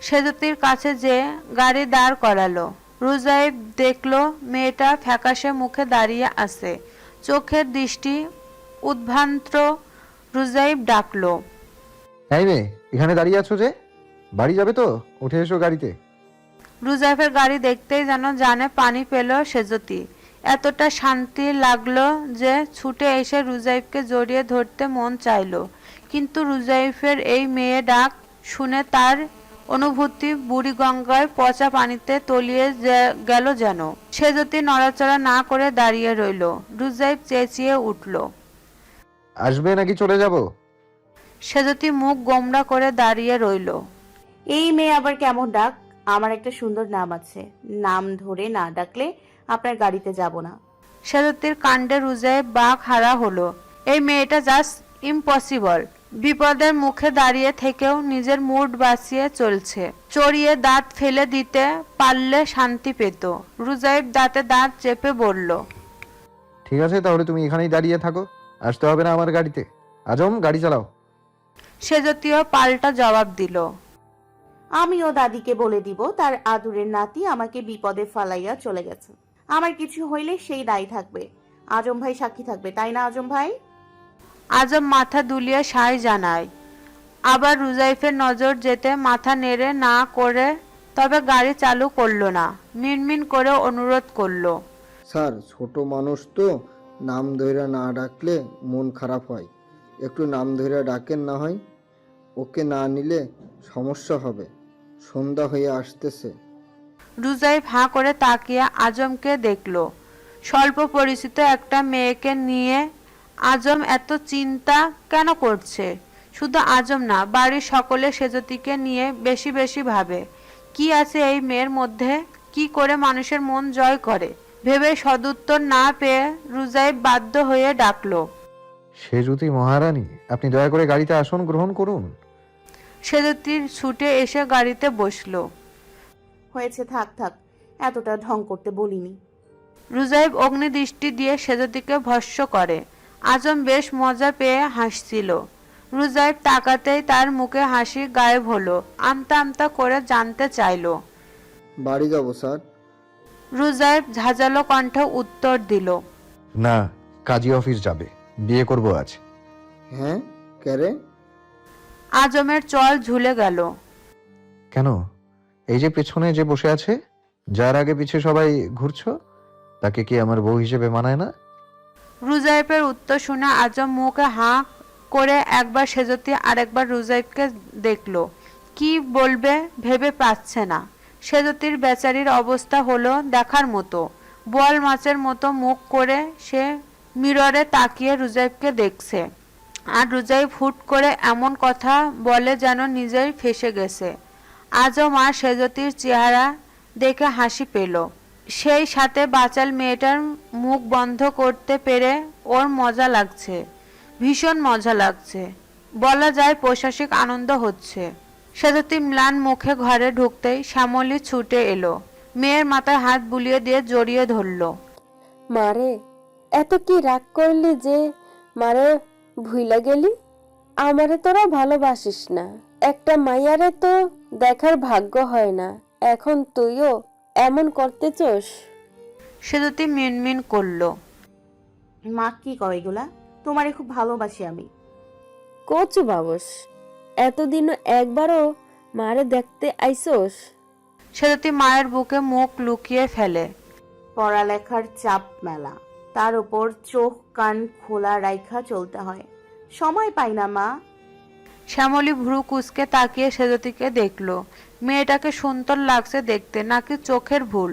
সেজতির কাছে যে গাড়ি দাঁড় করালো। রুজাইব দেখলো মেয়েটা ফ্যাকাশে মুখে দাঁড়িয়ে আছে, চোখের দৃষ্টি উদ্ভ্রান্ত। রুজাইব ডাকলো, এই মেয়ে, এখানে দাঁড়িয়ে আছো যে? বাড়ি যাবে তো? উঠে এসো গাড়িতে। রুজাইফের গাড়ি দেখতেই যেন জানে পানি পেল সেজতি। এতটা শান্তি লাগলো যে ছুটে এসে রুজাইফকে জড়িয়ে ধরতে মন চাইলো। কিন্তু রুজাইফের এই মেয়ে ডাক শুনে তার অনুভূতি বুড়িগঙ্গায় পচা পানিতে তলিয়ে গেল যেন। সেজতি নড়াচড়া না করে দাঁড়িয়ে রইল। রুজাইফ চেঁচিয়ে উঠল, আসবে নাকি চলে যাব? সেজতি মুখ গোমড়া করে দাঁড়িয়ে রইল। এই মেয়ে আবার কেমন ডাক? আমার একটা সুন্দর নাম আছে, নাম ধরে না ডাকলে আপনার গাড়িতে যাব না। সেজতির কাণ্ডে রুজাইফ বাক হারা হলো। এই মেয়েটা জাস্ট ইম্পসিবল। বিপদের মুখে দাঁড়িয়ে থেকেও নিজের মুড বাঁচিয়ে চলছে। চড়িয়ে দাঁত ফেলে দিতে পারলে শান্তি পেত। রুজাইব দাঁতে দাঁত চেপে বলল, ঠিক আছে, তাহলে তুমি এখানেই দাঁড়িয়ে থাকো, আসতে হবে না আমার গাড়িতে। আজম, গাড়ি চালাও। সেজতীয় পাল্টা জবাব দিল, আমিও দাদিকে বলে দিব তার আদুরের নাতি আমাকে বিপদে ফালাইয়া চলে গেছে। আমার কিছু হইলে সেই দায়ী থাকবে, আজম ভাই সাক্ষী থাকবে, তাই না আজম ভাই? আজম মাথা দুলিয়ে সায় জানায়। আবার রুজাইফের নজর যেতে মাথা নেড়ে না করে, তবে গাড়ি চালু করলো না। মিনমিন করে অনুরোধ করলো, স্যার, ছোট মানুষ তো, নাম ধইরা না ডাকলে মন খারাপ হয়, একটু নাম ধইরা ডাকেন না হয়। ওকে না নিলে সমস্যা হবে, সন্ধ্যা হয়ে আসতেছে। রুজাইফ হাঁ করে তাকিয়ে আজমকে দেখলো। স্বল্প পরিচিত একটা মেয়েকে নিয়ে আজম এত চিন্তা কেন করছে? শুধু আজম না, বাড়ির সকলে সেজতীকে নিয়ে বেশি বেশি ভাবে। কি আছে এই মেয়ের মধ্যে? কি করে মানুষের মন জয় করে? ভেবে সদুত্তর না পেয়ে রুজাইফ বাধ্য হয়ে ডাকলো, সেজুতি মহারানী, আপনি দয়া করে গাড়িতে আসন গ্রহণ করুন। সেজতীর ছুটে এসে গাড়িতে বসলো। হয়েছে, থাক থাক, এতটা ঢং করতে বলিনি। রুজাইব অগ্নিদৃষ্টি দিয়ে সেজতীকে ভস্য করে। আজম বেশ মজা পেয়ে হাসছিল। রুজাইব তাকাতেই তার মুখে হাসি গায়েব হলো। আমতা আমতা করে জানতে চাইলো। বাড়ি যাব স্যার। রুজাইব ঝাঁঝালো কণ্ঠে উত্তর দিল, না, কাজী অফিস যাবে, বিয়ে করব আজ। হ্যাঁ, কেরে? আজমের চল ঝুলে গেল। কেন? এই যে পেছনে যে বসে আছে, যার আগে পিছে সবাই ঘুরছো, তাকে কি আমার বউ হিসেবে মানায় না? রুজাইবের উত্তর শুনে আজম মুখে হাঁ করে একবার সেজতী আরেকবার রুজাইবকে দেখলো। কি বলবে ভেবে পাচ্ছে না। সেজতীর বেচারির অবস্থা হলো দেখার মতো। বোয়াল মাছের মতো মুখ করে সে মিররে তাকিয়ে রুজাইবকে দেখছে। আর রুজাইব হুট করে এমন কথা বলে যেন নিজেই ফেঁসে গেছে। আজম আর সেজতীর চেহারা দেখে হাসি পেল। সেই সাথে বাচাল মেয়েটার মুখ বন্ধ করতে পেরে ওর মজা লাগছে, ভীষণ মজা লাগছে। বলা যায় পৈশাসিক আনন্দ হচ্ছে। সেজতী ম্লান মুখে ঘরে ঢুকতেই শ্যামলী ছুটে এলো। মেয়ের মাথায় হাত বুলিয়ে দিয়ে জড়িয়ে ধরলো। মারে, এত কি রাগ করলি যে মারে ভুইলা গেলি? আমারে তোরা ভালোবাসিস না, একটা মাইয়ারে তো দেখার ভাগ্য হয় না, এখন তুইও এমন করতে চোস? সেজতী মিনমিন করলো, মা কি কয় এগুলা? তোমারে খুব ভালোবাসি আমি। কচু বাবস, এতদিনও একবারও মারে দেখতে আইসোস? সেজতী মায়ের বুকে মুখ লুকিয়ে ফেলে। পড়ালেখার চাপ মেলা, তার উপর চোখ কান খোলা রাইখা চলতে হয়, সময় পাই না মা। শ্যামলী ভ্রু কুচকে তাকিয়ে সেজতীকে দেখলো। মেয়েটাকে সুন্দর লাগছে দেখতে, নাকি চোখের ভুল?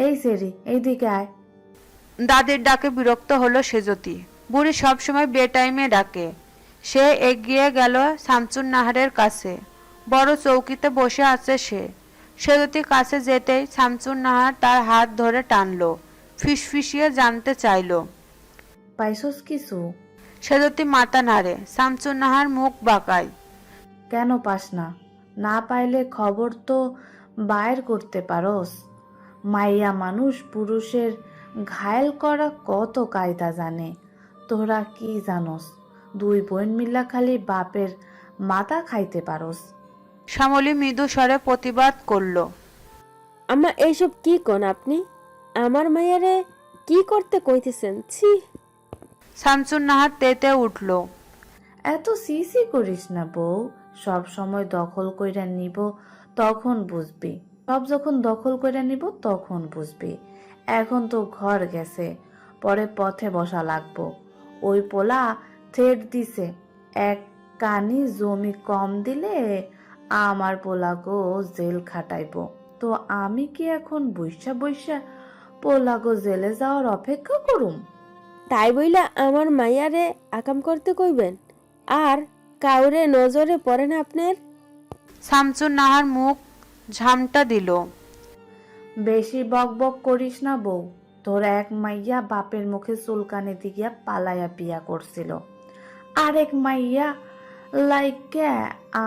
এই সেরি, এইদিকে আয়। দাদির ডাকে বিরক্ত হলো সেজতী। বুড়ি সবসময় বেটাইমে ডাকে। সে এগিয়ে গেল শামসুন নাহারের কাছে। বড় চৌকিতে বসে আছে সে। সেজতী কাছে যেতেই শামসুন নাহার তার হাত ধরে টানলো, ফিসফিসিয়ে জানতে চাইলো, পাইছস কিছু? সেজতী মাথা নাড়ে। শামসুন নাহার মুখ বাঁকায়। কেন পাস না? না পাইলে খবর তো বাইর করতে পারোস। মাইয়া মানুষ পুরুষের ঘায়েল করা কত কায়দা জানে, তোরা কি জানোস? দুই বোন মিল্লা খালি বাপের মাথা খাইতে পারোস। শ্যামলী মৃদু স্বরে প্রতিবাদ করলো, আমা এইসব কি কোন আপনি? আমার মাইয়ারে কি করতে কইতেছেন? ছি! শামসুন নাহার তেতে উঠলো। এত সিসি করিস না বউ, সব সময় দখল কইরা নিব তখন বুঝবি, সব যখন দখল কইরা নিব তখন বুঝবি। এখন তো ঘর গেছে, পরে পথে বসা লাগবো। ওই পোলা থ্রেট দিছে, এক কানি জমি কম দিলে আমার পোলাগো জেল খাটাইবো। তো আমি কি এখন বৈশা বৈশা পোলাগো জেলে যাওয়ার অপেক্ষা করুম? তাই বইলা আমার মাইয়ারে আকাম করতে কইবেন? আর কাউরে নজরে পড়ে না আপনার? শামসুন নাহার মুখ ঝামটা দিল। বেশি বক বক করিস না বউ, তোর এক মাইয়া বাপের মুখে চুলকানি দিয়া পালাইয়া বিয়া করছিল, আরেক মাইয়া লাইকে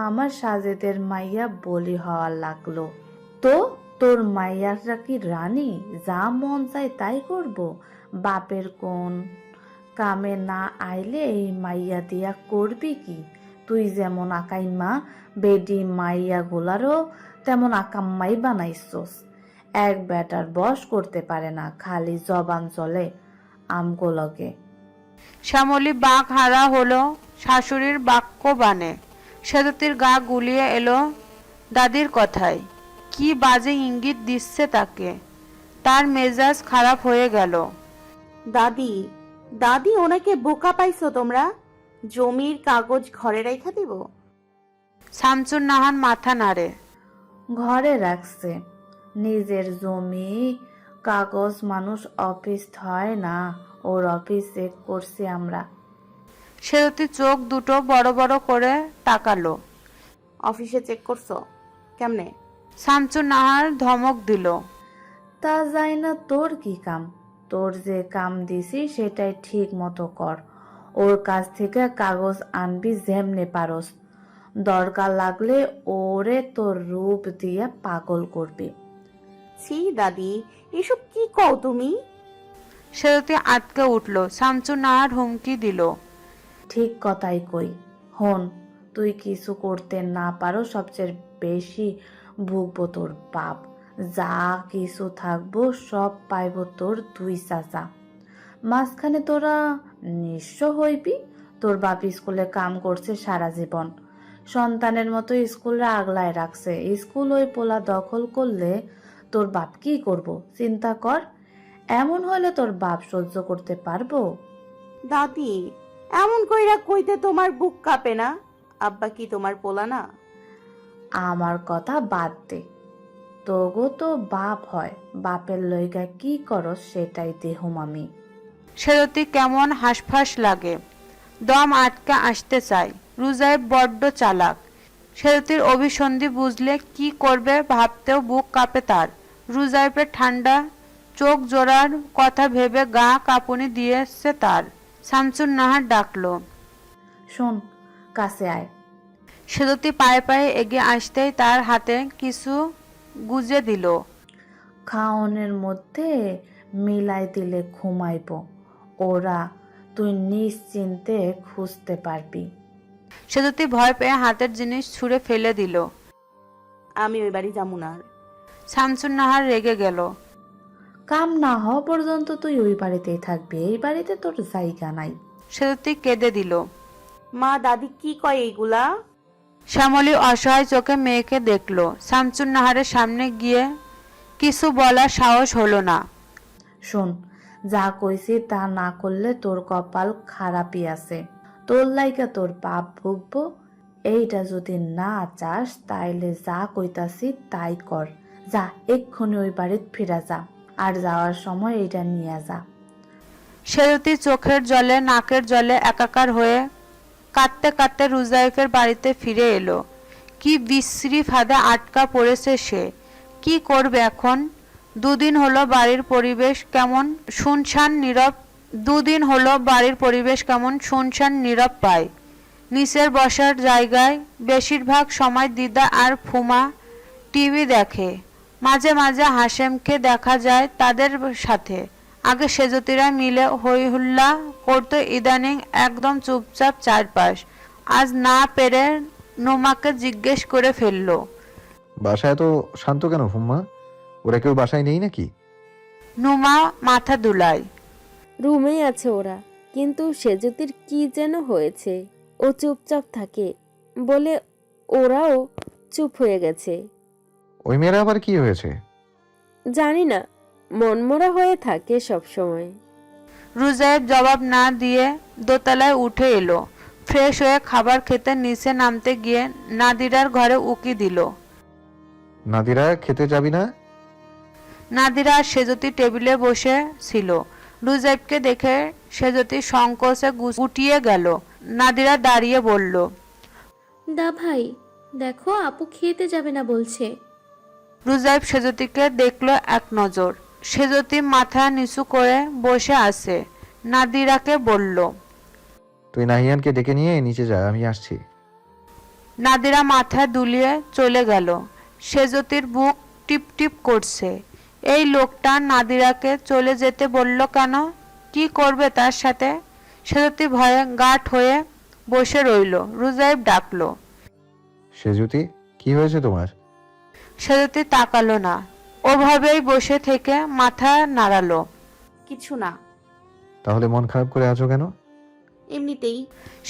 আমার সাজেদের মাইয়া বলি হওয়া লাগলো। তো তোর মাইয়াটা কি রানী, যা মন চায় তাই করব? বাপের কোন কামে না আইলে এই মাইয়া দিয়া করবি কি? তুই যেমন আকাইমা বেডি মাইয়া গুলারও তেমন আকাম্মাই বানাইছস। এক বেটার বশ করতে পারে না, খালি জবান চলে আমগোলকে। শ্যামলী বাঘ হারা হলো শাশুড়ির বাক্য বানে। সেতুতির গা গুলিয়ে এলো দাদির কথায়। কি বাজে ইঙ্গিত দিচ্ছে তাকে। তার মেজাজ খারাপ হয়ে গেল। দাদি, দাদি, ওনাকে বোকা পাইছো তোমরা? জমির কাগজ ঘরে রেখে দিব? শামসুন নাহার মাথা নাড়ে। ঘরে রাখছে নিজের জমি কাগজ, মানুষ অফিস হয় না, ওর অফিস চেক করছি আমরা। সেতুতি চোখ দুটো বড় বড় করে তাকালো। অফিসে চেক করছো কেমনে? শামসুন নাহার ধমক দিল। তা যাই না, তোর কি কাম? তোর যে কাম দিছি সেটাই ঠিক মতো কর। ওর কাছ থেকে কাগজ আনবি যেমনে পারস। দরকার লাগলে ওরে তোর রূপ দিয়ে পাগল করবি। ছি দাদি, এসব কি কও তুমি? সেতুতি আটকে উঠল। শামসুন নাহার হুমকি দিল। ঠিক কথাই কই। হন, তুই কিছু করতে না পারো, সবচেয়ে বেশি ভুগবো তোর বাপ। যা কিছু থাকবো সব পাইব তোর দুই চাচা। মাঝখানে তোরা নিঃস্ব হইবি। তোর বাপ স্কুলে কাম করছে সারা জীবন, সন্তানের মতো স্কুলে আগলায় রাখছে। স্কুল ওই পোলা দখল করলে তোর বাপ কি করব চিন্তা কর। এমন হলে তোর বাপ সহ্য করতে পারবো? দাদি, এমন কইরা কইতে তোমার বুক কাঁপে না? আব্বা কি তোমার পোলা না? আমার কথা বাদ দে, তোগো তো বাপ হয়। বাপের লইগা কি করস সেটাই দেহুম আমি। সেতুতি কেমন হাঁসফাঁস লাগে, দম আটকে আসতে চায়। রুজাইব বড্ড চালাক। সেতুতির অভিসন্ধি বুঝলে কি করবে ভাবতেও বুক কাঁপে তার। রুজাইবের ঠান্ডা চোখ জোড়ার কথা ভেবে গা কাঁপুনি দিয়েছে তার। শামসুন নাহার ডাকলো। শোন, কাছে আয়। সেতুতি পায়ে পায়ে এগিয়ে আসতেই তার হাতে কিছু গুজে দিল। খাওনের মধ্যে মিলাই দিলে ঘুমাইব ওরা, তুই নিশ্চিন্তে খুঁজতে পারবি। সেতুতি ভয় পেয়ে হাতের জিনিস ছুঁড়ে ফেলে দিল। আমি ওই বাড়ি যাবো না আর। শামসুন নাহার রেগে গেল। কাম না হওয়া পর্যন্ত তুই ওই বাড়িতেই থাকবি, এই বাড়িতে তোর জায়গা নাই। সেতুতি কেঁদে দিল। মা, দাদি কি কয় এইগুলা? শ্যামলী অসহায় চোখে মেয়েকে দেখল। শামসুন নাহারের সামনে গিয়ে কিছু বলার সাহস হলো না। শোন, যা কইছি তা না করলে তোর কপাল খারাপই আছে। তোর লাইগা তোর বাপ ভুগবো। এইটা যদি না চাস তাইলে যা কইতাছি তাই কর। যা, এক্ষুনি ওই বাড়িতে ফিরা যা, আর যাওয়ার সময় এইটা নিয়ে যা। সেতুতি চোখের জলে নাকের জলে একাকার হয়ে কাঁদতে কাঁদতে রুজাইফের বাড়িতে ফিরে এলো। কি বিশ্রী ফাঁদে আটকা পড়েছে সে। কি করবে এখন? দুদিন হলো বাড়ির পরিবেশ কেমন শুনশান নীরব পায়। নিচের বসার জায়গায় বেশিরভাগ সময় দিদা আর ফুমা টিভি দেখে। মাঝে মাঝে হাশেমকে দেখা যায় তাদের সাথে। আগে সেজতিরা মিলে হইহুল্লা করতো, ইদানিং একদম চুপচাপ চারপাশ। আজ না পেরে নোমাকে জিজ্ঞেস করে ফেললো। বাসায় তো শান্ত কেন ফুম্মা? ওরা কেউ বাসায় নেই নাকি? নোমা মাথা দুলায়। রুমেই আছে ওরা, কিন্তু সেজুতির কি যেন হয়েছে, ও চুপচাপ থাকে বলে ওরাও চুপ হয়ে গেছে। ওই মেয়েরা আবার কি হয়েছে? জানি না, মনমরা হয়ে থাকে সব সময়। রুজাইব জবাব না দিয়ে দোতলায় উঠে এলো। ফ্রেশ হয়ে খাবার খেতে নিচে নামতে গিয়ে নাদিরার ঘরে উকি দিল। নাদিরা, খেতে যাবি না? নাদিরা আর সেজতি টেবিলে বসে ছিল। রুজাইবকে দেখে সেজতি সংকোচে গুটিয়ে গেল। নাদিরা দাঁড়িয়ে বলল, দা ভাই, দেখো আপু খেতে যাবে না বলছে। রুজাইব সেজতিকে দেখলো এক নজর। সেজতি মাথা নিচু করে বসে আছে। নাদিরাকে বলল, তুই নাহিয়ানকে ডেকে নিয়ে নিচে যা, আমি আসছি। নাদিরা মাথা দুলিয়ে চলে গেল। সেজতির বুক টিপ টিপ করছে। এই লোকটা নাদিরাকে চলে যেতে বলল কেন? কি করবে তার সাথে? সেজতি ভয়ে গাঢ় হয়ে বসে রইল। রুজাইব ডাকলো। সেজুতি, কি হয়েছে তোমার? সেজতি তাকালো না, ওভাবেই বসে থেকে মাথা নাড়ালো। কিছু না। তাহলে মন খারাপ করে আছো কেন? এমনিতেই।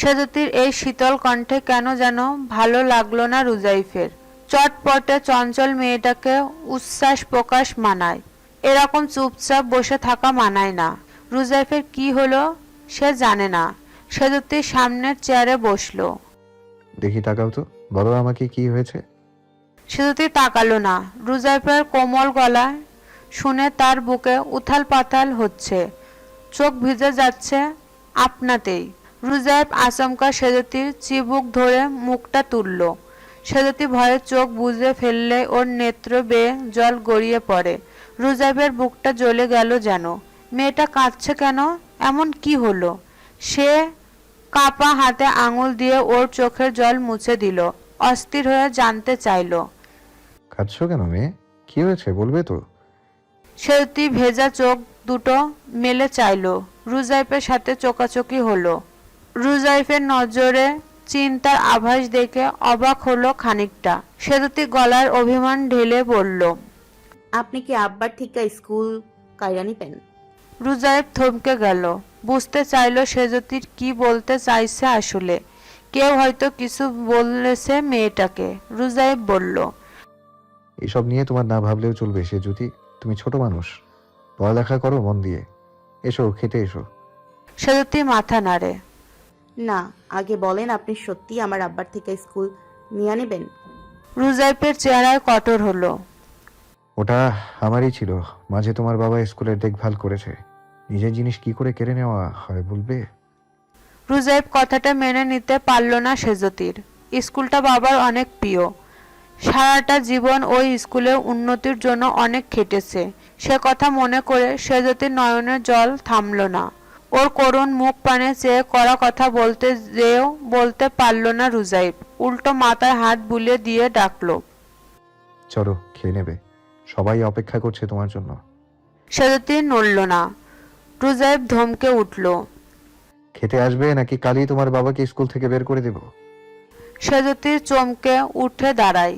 সেজতির এই শীতল কণ্ঠে কেন যেন ভালো লাগলো না রুজাইফের। চটপটে চঞ্চল মেয়েটাকে উচ্ছ্বাস প্রকাশ মানায়, এরকম চুপচাপ বসে থাকা মানায় না। রুজাইফের কি হলো সে জানে না। সেজতির সামনের চেয়ারে বসলো। দেখি তাকাও তো, বলো আমাকে কি হয়েছে। সেজতি তাকালো না। রুজাইফের কোমল গলা শুনে তার বুকে উথাল পাতাল হচ্ছে, চোখ ভিজে যাচ্ছে আপনাতেই। রুজাইফ আচমকা সেজতির চিবুক ধরে মুখটা তুলল। সেজতি ভয়ে চোখ বুজে ফেললে ওর নেত্র বেয়ে জল গড়িয়ে পড়ে। রুজাইফের বুকটা জ্বলে গেল যেন। মেয়েটা কাঁদছে কেন? এমন কি হলো? সে কাপা হাতে আঙুল দিয়ে ওর চোখের জল মুছে দিল। অস্থির হয়ে জানতে চাইল। কাঁদছো কেন মেয়ে? কি হয়েছে বলবে তো? সেজতি ভেজা চোখ দুটো মেলে চাইল। রুজাইফের সাথে চোকাচোকি হলো। রুজাইফের নজরে চিন্তার আভাস দেখে অবাক হলো খানিকটা। সেজতি গলার অভিমান ঢেলে বলল, আপনি কি আব্বার ঠিকা স্কুল কাইরা নিবেন? রুজাইফ থমকে গেল। বুঝতে চাইল সেজতির কি বলতে চাইছে আসলে। কেউ হয়তো কিছু বলেছে মেয়েটাকে। রুজাইফ বলল, এসব নিয়ে তোমার না ভাবলেও চলবে সেজুতি। তুমি ছোট মানুষ, পড়ালেখা করো মন দিয়ে। এসো খেতে এসো। সেজতি মাথা নাড়ে। না, আগে বলেন আপনি সত্যি আমার আব্বার থেকে স্কুল নিয়ে নেবেন? রুজাইফের চেহারায় কঠোর হলো। ওটা আমারই ছিল। মাঝে তোমার বাবা স্কুলের দেখভাল করেছে। নিজের জিনিস কি করে কেড়ে নেওয়া হয় বলবে? রুজাইফ কথাটা মেনে নিতে পারল না সেজতির। স্কুলটা বাবার অনেক প্রিয়। সারাটা জীবন ওই স্কুলের উন্নতির জন্য অনেক খেটেছে। সে কথা মনে করে সেজতির নয়নের জল থামল না। ওর করুণ মুখ পানে চেয়ে কড়া কথা বলতে যেও বলতে পারল না রুজাইফ। উল্টো মাথায় হাত বুলিয়ে দিয়ে ডাকলো, চলো খেয়ে নেবে, সবাই অপেক্ষা করছে তোমার জন্য। সেজতি নড়ল না। রুজাইফ ধমকে উঠল, খেতে আসবে নাকি কালই তোমার বাবাকে স্কুল থেকে বের করে দেব? সেজতি চমকে উঠে দাঁড়ায়।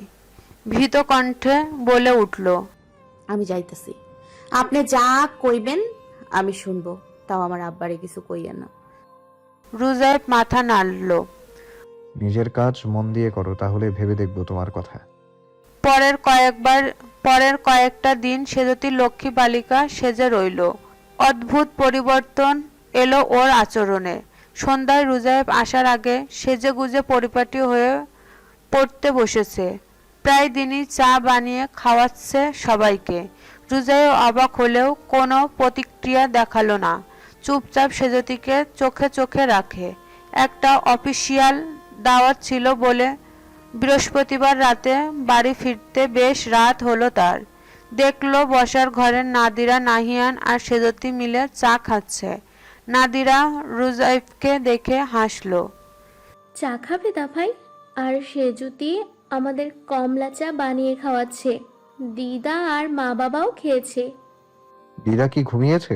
ভীত কণ্ঠে বলে উঠল, আমি যাইতেছি। আপনি যা কইবেন আমি শুনবো, তাও আমার আব্বারে কিছু কইয়েন না। রুজাইফ মাথা নাড়ল। নিজের কাজ মন দিয়ে করো, তাহলে ভেবে দেখবো তোমার কথা। পরের কয়েকটা দিন সেজতি লক্ষ্মী বালিকা সেজে রইল। অদ্ভুত পরিবর্তন এলো ওর আচরণে। সন্ধ্যায় রুজাইফ আসার আগে সেজে গুজে পরিপাটি হয়ে পড়তে বসেছে। প্রায় দিনই চা বানিয়ে খাওয়াচ্ছে সবাইকে। রুজাইফ অবাক হলেও কোনো প্রতিক্রিয়া দেখালো না। চুপচাপ সেজতিকে চোখে চোখে রাখে। একটা অফিসিয়াল দাওয়াত ছিল বলে বৃহস্পতিবার রাতে বাড়ি ফিরতে বেশ রাত হলো তার। দেখলো বসার ঘরে নাদিরা, নাহিয়ান আর সেজতি মিলে চা খাচ্ছে। নাদিরা রুজাইফকে দেখে হাসলো। চা খাবে দা ভাই? আর সেজুতি আমাদের কমলা চা বানিয়ে খাওয়াচ্ছে। দিদা আর মা বাবাও খেয়েছে। দিদা কি ঘুমিয়েছে?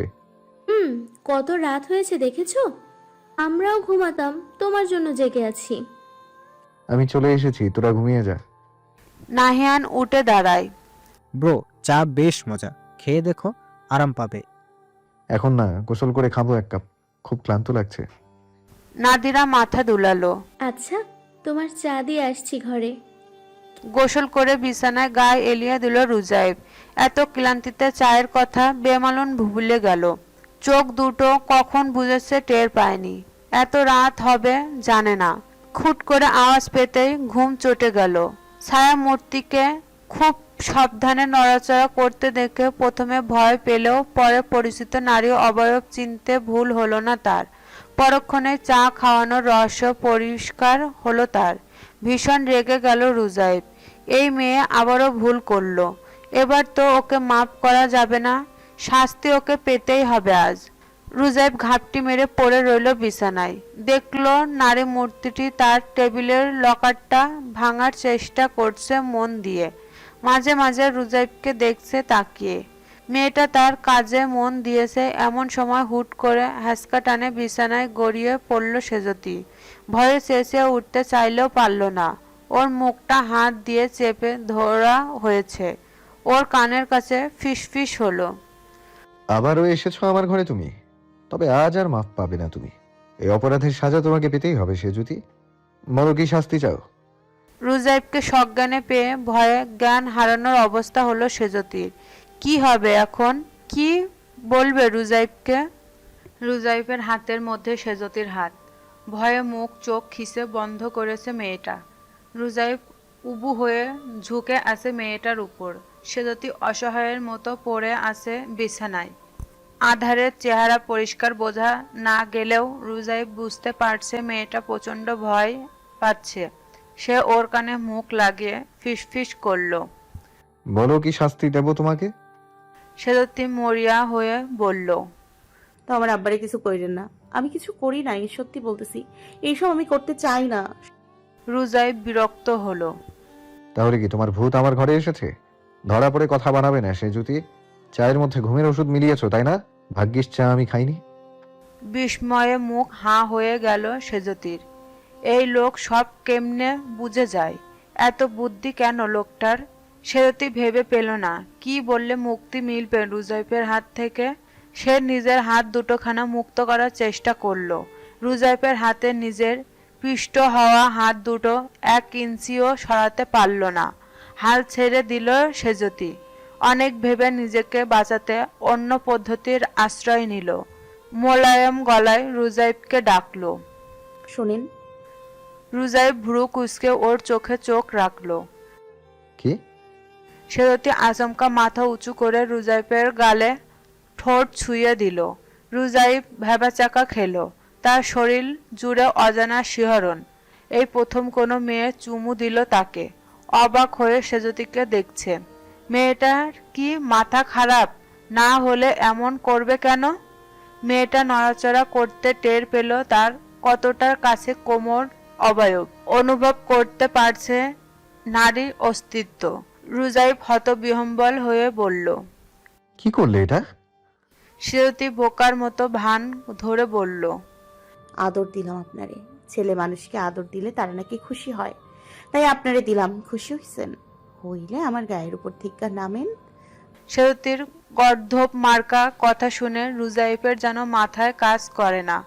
কত রাত হয়েছে দেখেছো? আমরাও ঘুমাতাম, তোমার জন্য জেগে আছি। আমি চলে এসেছি, তোরা ঘুমিয়ে যা। নাহিয়ান উঠে দাঁড়ায়। ব্রো, চা বেশ মজা, খেয়ে দেখো, আরাম পাবে। এখন না, গোসল করে খাবো এক কাপ, খুব ক্লান্ত লাগছে। নাদিরা মাথা দুলালো। আচ্ছা, তোমার চা দিয়ে আসছি ঘরে। গোসল করে বিছানায় গায়ে এলিয়ে দিল রুজাইফ। এত ক্লান্তিতে চায়ের কথা বেমালুন ভুলে গেল। চোখ দুটো কখন বুঝেছে টের পায়নি। এত রাত হবে জানে না। খুট করে আওয়াজ পেতেই ঘুম চটে গেল। ছায়া মূর্তিকে খুব সাবধানে নড়াচড়া করতে দেখে প্রথমে ভয় পেলেও পরে পরিচিত নারী অবয়ব চিনতে ভুল হলো না তার। পরক্ষণে চা খাওয়ানোর রহস্য পরিষ্কার হলো তার। ভীষণ রেগে গেল রুজাইফ। এই মেয়ে আবারও ভুল করলো। এবার তো ওকে মাফ করা যাবে না, শাস্তি ওকে পেতেই হবে আজ। রুজাইব ঘাপটি মেরে পড়ে রইল বিছানায়। দেখলো নারী মূর্তিটি তার টেবিলের লকারটা ভাঙার চেষ্টা করছে মন দিয়ে। মাঝে মাঝে রুজাইবকে দেখছে তাকিয়ে। মেয়েটা তার কাজে মন দিয়েছে এমন সময় হুট করে হ্যাঁচকা টানে বিছানায় গড়িয়ে পড়ল সেজতি। ভয়ে চেঁচিয়ে উঠতে চাইলেও পারল না। ওর মুখটা হাত দিয়ে চেপে ধরা হয়েছে। ওর কানের কাছে ফিসফিস হলো। আবারও এসেছো আমার ঘরে তুমি, তবে আজ আর মাফ পাবে না তুমি। এই অপরাধের সাজা তোমাকে পেতেই হবে সেজুতি। বলো কি শাস্তি চাও? রুজাইবকে সজ্ঞানে পেয়ে ভয়ে জ্ঞান হারানোর অবস্থা হলো সেজতির। কি হবে এখন? কি বলবে রুজাইবকে? রুজাইবের হাতের মধ্যে সেজতির হাত। ভয়ে মুখ চোখ খিসে বন্ধ করেছে মেয়েটা। রুজাইব উবু হয়ে ঝুঁকে আছে মেয়েটার উপর। সেজতি অসহায়ের মতো পড়ে আছে বিছানায়। আধারের চেহারা পরিষ্কার বোঝা না গেলেও রুজাইব বুঝতে পারছে মেয়েটা প্রচণ্ড ভয় পাচ্ছে। সে ওর কানে মুখ লাগিয়ে ফিসফিস করলো। বলো কি শাস্তি দেব তোমাকে? সেজতি মরিয়া হয়ে বলল, তো আমার আব্বারে কিছু কইরেন না, আমি কিছু করি নাই, সত্যি বলতেছি, এইসব আমি করতে চাই না। রুজাইব বিরক্ত হলো। তাহলে কি তোমার ভূত আমার ঘরে এসেছে? ধরা পড়ে কথা বানাবে না সেজুতি। চায়ের মধ্যে ঘুমের ওষুধ মিলিয়েছো তাই না? ভাগ্যিস চা আমি খাইনি। বিস্ময়ে মুখ হাঁ হয়ে গেল সেজতির। এই লোক সব কেমনে বুঝে যায়? এত বুদ্ধি কেন লোকটার? সেজতি ভেবে পেল না কি বললে মুক্তি মিলবে রুজাইফের হাত থেকে। সে নিজের হাত দুটোখানা মুক্ত করার চেষ্টা করলো। রুজাইফের হাতে নিজের পিষ্ট হওয়া হাত দুটো 1 ইঞ্চিও সরাতে পারল না। হাল ছেড়ে দিল সেজতি। অনেক ভেবে নিজেকে বাঁচাতে অন্য পদ্ধতির আশ্রয় নিল। মোলায়েম গলায় রুজাইবকে ডাকলো। শোনেন। রুজাইব ভ্রু কুঁচকে ওর চোখে চোখ রাখলো। কি? সেজতি আচমকা মাথা উঁচু করে রুজাইবের গালে ঠোঁট ছুঁয়ে দিল। রুজাইব ভ্যাবাচাকা খেলো। তার শরীর জুড়ে অজানা শিহরণ। এই প্রথম কোনো মেয়ে চুমু দিল তাকে। অবাক হয়ে সেজতিকে দেখছে। মেয়েটার কি মাথা খারাপ? না হলে এমন করবে কেন? মেয়েটা নড়াচড়া করতে টের পেল তার কতটার কাছে কোমর অবয়ব। অনুভব করতে পারছে নারীর অস্তিত্ব। রুজাইব হতবিহ্বল হয়ে বলল, কি করলে এটা? সেজতি বোকার মতো ভান ধরে বলল, আদর দিলাম আপনারে। ছেলে মানুষকে আদর দিলে তারা নাকি খুশি হয়, তাই আপনারে দিলাম। খুশি হইছেন? হইলে আমার গায়ের উপর থেকে নামেন। সেজতির গর্ধব মার্কা কথা শুনে রুজাইফের যেন মাথায় কাজ করে না।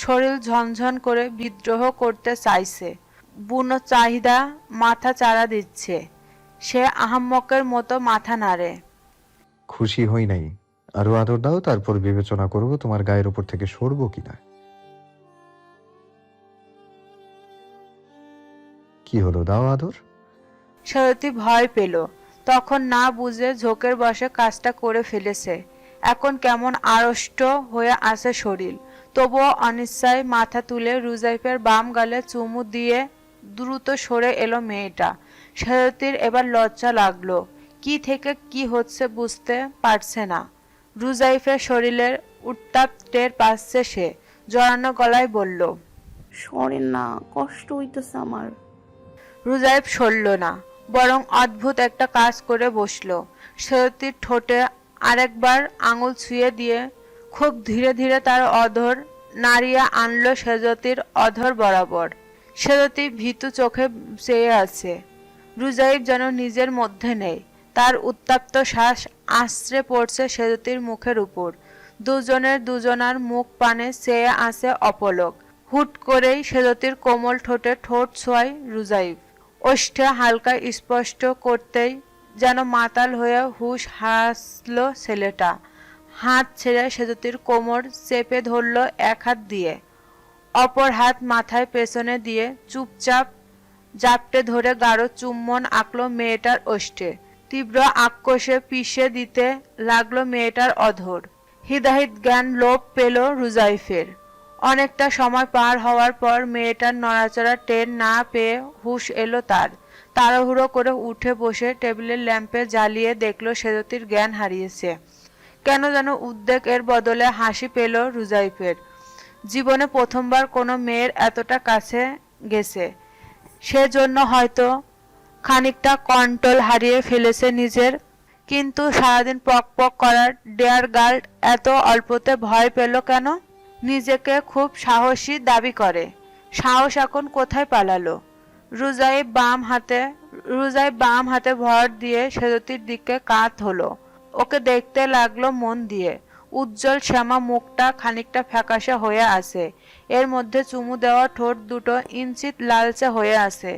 শরীর ঝনঝন করে বিদ্রোহ করতে চাইছে। বুনো চাহিদা মাথা চাড়া দিচ্ছে। সে আহাম্মকের মতো মাথা নাড়ে। খুশি হই নাই, আরো আদর দাও, তারপর বিবেচনা করব তোমার গায়ের উপর থেকে সরবো কিনা। কি হলো, দাও আদর। সেজতি ভয় পেল। তখন না বুঝে ঝোঁকের বসে কাজটা করে ফেলেছে। এখন কেমন আড়ষ্ট হয়ে আছে শরীর। তবুও অনিচ্ছায় মাথা তুলে রুজাইফের বাম গালে চুমু দিয়ে দ্রুত সরে এলো মেয়েটা। সেজতির এবার লজ্জা লাগলো। কি থেকে কি হচ্ছে বুঝতে পারছে না। রুজাইফের শরীরের উত্তাপ টের পাচ্ছে সে। জড়ানো গলায় বলল, সরেন না, কষ্ট হইতেছে আমার। রুজাইব সরল না, বরং অদ্ভুত একটা কাজ করে বসলো। সেজতির ঠোঁটে আরেকবার আঙুল ছুঁয়ে দিয়ে খুব ধীরে ধীরে তার অধর নাড়িয়ে আনলো সেজতির অধর বরাবর। সেজতি ভীতু চোখে চেয়ে আছে। রুজাইব যেন নিজের মধ্যে নেই। তার উত্তপ্ত শ্বাস আশ্রে পড়ছে সেজতির মুখের উপর। দুজনের দুজনার মুখ পানে চেয়ে আছে অপলক। হুট করেই সেজতির কোমল ঠোঁটে ঠোঁট ছোঁয়ায় রুজাইব। ওষ্ঠে হালকা স্পষ্ট করতেই যেন মাতাল হয়ে হুঁশ হাসল ছেলেটা। হাত ছেড়ে সেজতির কোমর চেপে ধরল এক হাত দিয়ে। অপর হাত মাথায় পেছনে দিয়ে চুপচাপ জাপটে ধরে গাঢ় চুম্বন আঁকলো মেয়েটার ওষ্ঠে। তীব্র আক্রোশে পিষে দিতে লাগলো মেয়েটার অধর। হিদাহিত জ্ঞান লোপ পেল রুজাইফের। অনেকটা সময় পার হওয়ার পর মেয়েটার নড়াচড়া টের না পেয়ে হুঁশ এলো তার। তাড়াহুড়ো করে উঠে বসে টেবিলের ল্যাম্পে জ্বালিয়ে দেখলো সেজতির জ্ঞান হারিয়েছে। কেন যেন উদ্বেগ এর বদলে হাসি পেল রুজাইফের। জীবনে প্রথমবার কোনো মেয়ের এতটা কাছে গেছে, সেজন্য হয়তো খানিকটা কন্ট্রোল হারিয়ে ফেলেছে নিজের। কিন্তু সারাদিন পক পক করার ডেয়ার গার্ল এত অল্পতে ভয় পেল কেন? নিজেকে খুব সাহসী দাবি করে, সাহস এখন কোথায় পালালো? রুজাইব বাম হাতে ভর দিয়ে সেজতির দিকে কাত হলো। ওকে দেখতে লাগলো মন দিয়ে। উজ্জ্বল শ্যামা মুখটা খানিকটা ফ্যাকাশে হয়ে আছে, এর মধ্যে চুমু দেওয়া ঠোঁট দুটো ইঞ্চিত লালচে হয়ে আছে।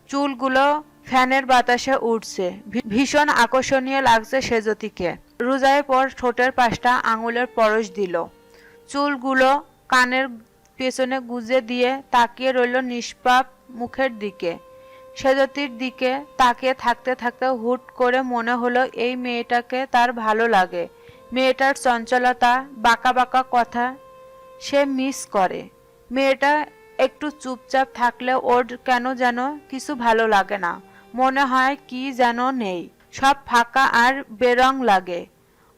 চুলগুলো ফ্যানের বাতাসে উঠছে, ভীষণ আকর্ষণীয় লাগছে সেজতিকে। রুজাইব ওর ঠোঁটের পাশটা আঙুলের পরশ দিল, চুলগুলো কানের পেছনে গুজে দিয়ে তাকিয়ে রইল নিষ্পাপ মুখের দিকে। সেজতির দিকে তাকিয়ে থাকতে থাকতে হুট করে মনে হলো এই মেয়েটাকে তার ভালো লাগে। মেয়েটার চঞ্চলতা, বাঁকা বাঁকা কথা সে মিস করে। মেয়েটা একটু চুপচাপ থাকলে ওর কেন যেন কিছু ভালো লাগে না, মনে হয় কি যেন নেই, সব ফাঁকা আর বেরং লাগে।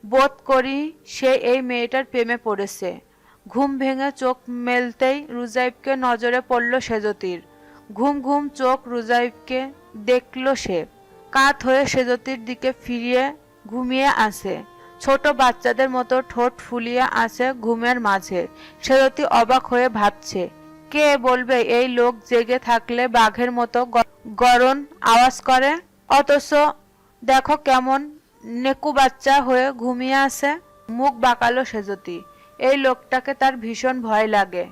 বোধ করি সে এই মেয়েটার প্রেমে পড়েছে। ঘুম ভেঙে চোখ মেলতেই রুজাইবকে নজরে পড়ল সেজতির। ঘুম ঘুম চোখ রুজাইবকে দেখল সে। কাত হয়ে সেজতির দিকে ফিরিয়ে ঘুমিয়ে আছে, ছোট বাচ্চাদের মতো ঠোঁট ফুলিয়ে আছে ঘুমের মাঝে। সেজতি অবাক হয়ে ভাবছে, কে বলবে এই লোক জেগে থাকলে বাঘের মতো গরণ আওয়াজ করে, অথচ দেখো কেমন নেকু বাচ্চা হয়ে ঘুমিয়ে আছে। মুখ বাঁকালো সেজতি। এই লোকটাকে তার ভীষণ ভয় লাগে,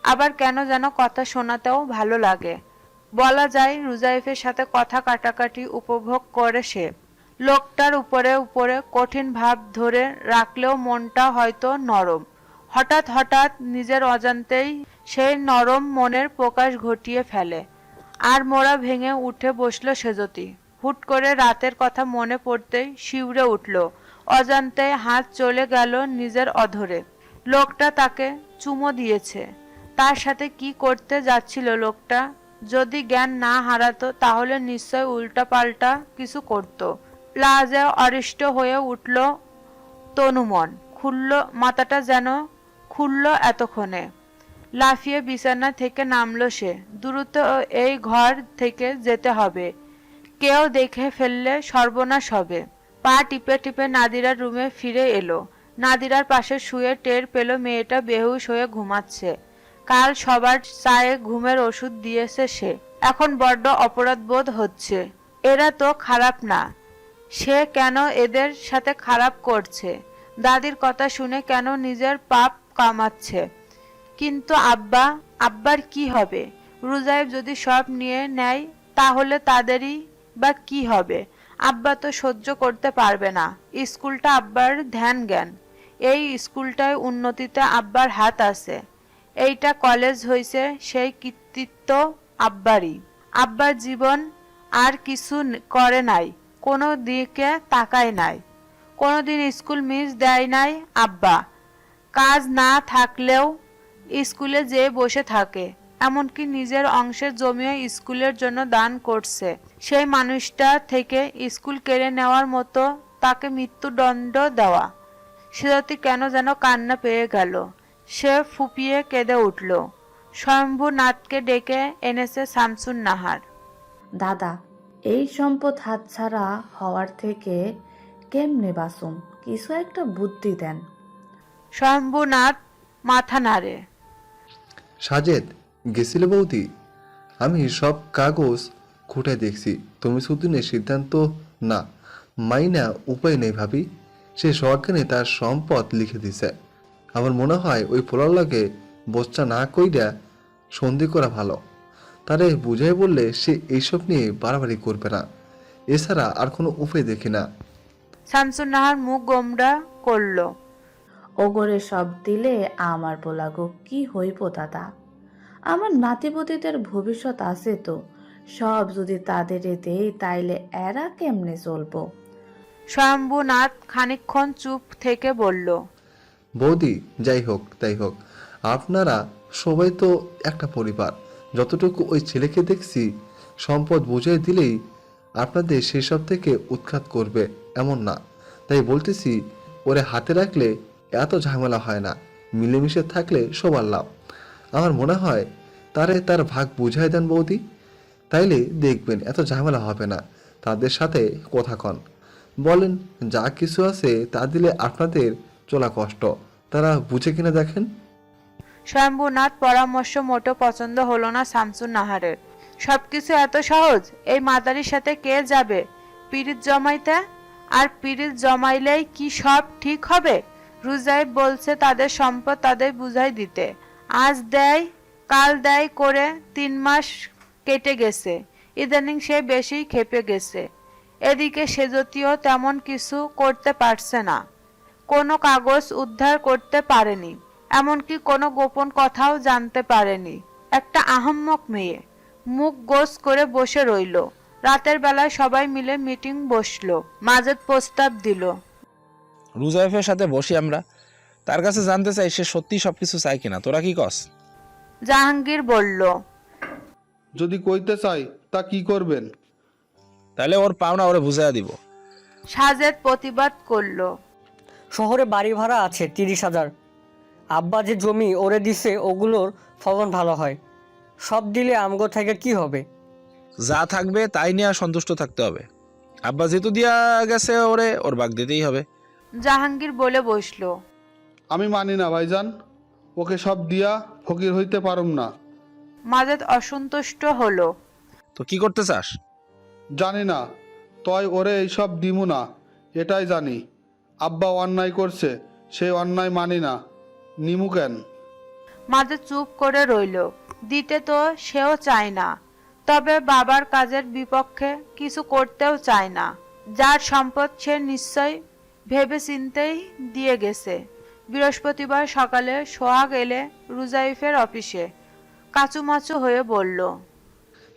আবার কেন যেন কথা শোনাতেও ভালো লাগে। বলা যায় রুজাইফের সাথে কথা কাটাকাটি উপভোগ করে সে। লোকটার উপরে উপরে কঠিন ভাব ধরে রাখলেও মনটা হয়তো নরম। হঠাৎ হঠাৎ নিজের অজান্তেই সেই নরম মনের প্রকাশ ঘটিয়ে ফেলে। আর মোড়া ভেঙে উঠে বসলো সেজতি। হুট করে রাতের কথা মনে পড়তেই শিউরে উঠল। অজান্তে হাত চলে গেল নিজের অধরে। লোকটা তাকে চুমো দিয়েছে। তার সাথে কি করতে যাচ্ছিল লোকটা? যদি জ্ঞান না হারাতো তাহলে নিশ্চয় উল্টাপাল্টা কিছু করত। লাজে অরিষ্ট হয়ে উঠল তনুমন। মাথাটা যেন খুলল এতক্ষণে। লাফিয়ে বিছানা থেকে নামলো সে। দ্রুত এই ঘর থেকে যেতে হবে, কেউ দেখে ফেললে সর্বনাশ হবে। পা টিপে টিপে নাদিরার রুমে ফিরে এলো। নাদিরার পাশে শুয়ে টের পেল মেয়েটা বেহুশ হয়ে ঘুমাচ্ছে। কাল সবার চায়ে ঘুমের ওষুধ দিয়েছে সে। এখন বড্ড অপরাধ বোধ হচ্ছে। এরা তো খারাপ না, সে কেন এদের সাথে খারাপ করছে? দাদির কথা শুনে কেন নিজের পাপ কামাচ্ছে? কিন্তু আব্বার কি হবে? রুজাইব যদি সব নিয়ে নেয় তাহলে তাদেরই বা কি হবে? আব্বা তো সহ্য করতে পারবে না। স্কুলটা আব্বার ধ্যান জ্ঞান, এই স্কুলটায় উন্নতিতে আব্বার হাত আছে। এইটা কলেজ হয়েছে সেই কৃতিত্ব আব্বারই। আব্বার জীবন আর কিছু করে নাই, কোনো দিকে তাকায় নাই, কোনোদিন স্কুল মিস দেয় নাই আব্বা। কাজ না থাকলেও স্কুলে যেয়ে বসে থাকে, এমনকি নিজের অংশের জমিও স্কুলের জন্য দান করছে। সেই মানুষটা থেকে স্কুল কেড়ে নেওয়ার মতো তাকে মৃত্যুদণ্ড দেওয়া। সেজতি কেন যেন কান্না পেয়ে গেল। সে ফুপিয়ে কেঁদে উঠল। শম্ভুনাথকে ডেকে এনেছে শামসুন নাহার। দাদা, এই সম্পদ হাতছাড়া হওয়ার থেকে কেমনে বাঁচুম? কিছু একটা বুদ্ধি দেন। শম্ভুনাথ মাথা নাড়ে। সাজেদ গেছিল বৌদি, আমি সব কাগজ খুঁটে দেখছি। তুমি সুদিনের সিদ্ধান্ত না মাইনা উপায় নেই ভাবি। সে সজ্ঞানে তার সম্পদ লিখে দিছে। আমার মনে হয় ওই পোলার লাগে বচ্চা না কইরা সন্ধি করা ভালো। তারে বুঝাই বললে সে এইসব নিয়ে বাড়াবাড়ি করবে না। এছাড়া আর কোনো উপায় দেখি না। শামসুন নাহার মুখ গোমড়া করল। ওগরে সব দিলে আমার পোলাগো কি হইব দাদা? আমার নাতিপতিদের ভবিষ্যৎ আছে তো। সব যদি তাদের দেই তাইলে এরা কেমনে চলবো? শম্ভুনাথ খানিকক্ষণ চুপ থেকে বলল, বৌদি যাই হোক তাই হোক, আপনারা সবাই তো একটা পরিবার। যতটুকু ওই ছেলেকে দেখছি সম্পদ বুঝিয়ে দিলেই আপনাদের সেসব থেকে উৎখাত করবে এমন না। তাই বলতেছি ওরে হাতে রাখলে এত ঝামেলা হয় না, মিলেমিশে থাকলে সবার লাভ। আমার মনে হয় তারে তার ভাগ বুঝাই দেন বৌদি, তাইলে দেখবেন এত ঝামেলা হবে না। তাদের সাথে কথা কন, বলেন যা কিছু আছে তা দিলে আপনাদের চলা কষ্ট, তারা বুঝে কিনা দেখেন। স্বয়ম্ভূনাথ পরামর্শ মোটো পছন্দ হলো না শামসুন নাহারের। সবকিছু এত সহজ, এই মাদারির সাথে কে যাবে পিরিত জমাইতে? আর পিরিত জমাইলেই কি সব ঠিক হবে? রুজাইব বলছে তাদের সম্পদ তাদের বুঝাই দিতে, আজ দেয় কাল দেয় করে 3 মাস কেটে গেছে। ইদানিং সে বেশি খেপে গেছে। এদিকে সেজতীয় তেমন কিছু করতে পারছে না, কোনো কাগজ উদ্ধার করতে পারেনি, এমনকি কোনো গোপন কথাও জানতে পারেনি। একটা আহাম্মক মেয়ে মুখ গোস করে বসে রইল। রাতের বেলায় সবাই মিলে মিটিং বসলো। মাজেদ প্রস্তাব দিল, রুজাইফের সাথে বসি আমরা, তার কাছে জানতে চাই সে সত্যি সবকিছু চায় কিনা। তোরা কি কস? জাহাঙ্গীর বলল, যদি কইতে চাই তা কি করবেন? তাহলে ওর পাওনা ওরে বুঝাইয়া দিব। সাজেদ প্রতিবাদ করলো, শহরে বাড়ি ভাড়া আছে 30,000। আব্বা যে জমি ওরে দিছে ওগুলোর ফলন ভালো হয়। সব দিলে আমগো থেকে কি হবে? যা থাকবে তাই নিয়ে সন্তুষ্ট থাকতে হবে। আব্বা যেহেতু দিয়া গেছে ওরে, ওর ভাগ দিতেই হবে। জাহাঙ্গীর বলে বসলো, আমি মানি না ভাইজান, ওকে সব দিয়া ফকির হইতে পারুম না। মাজেদ অসন্তুষ্ট হলো, তো কি করতে চাস? জানি না, তয় ওরে এইসব দিমু না, এটাই জানি। আব্বা অন্যায় করছে, সেই অন্যায় মানি না, নিমু কেন? মাজেদ চুপ করে রইল। দিতে তো সেও চায় না, তবে বাবার কাজের বিপক্ষে কিছু করতেও চায় না। যার সম্পদ সে নিশ্চয় ভেবে চিন্তেই দিয়ে গেছে। বৃহস্পতিবার সকালে সোহাগ এলে রুজাইফের অফিসে। কাচুমাচু হয়ে বলল,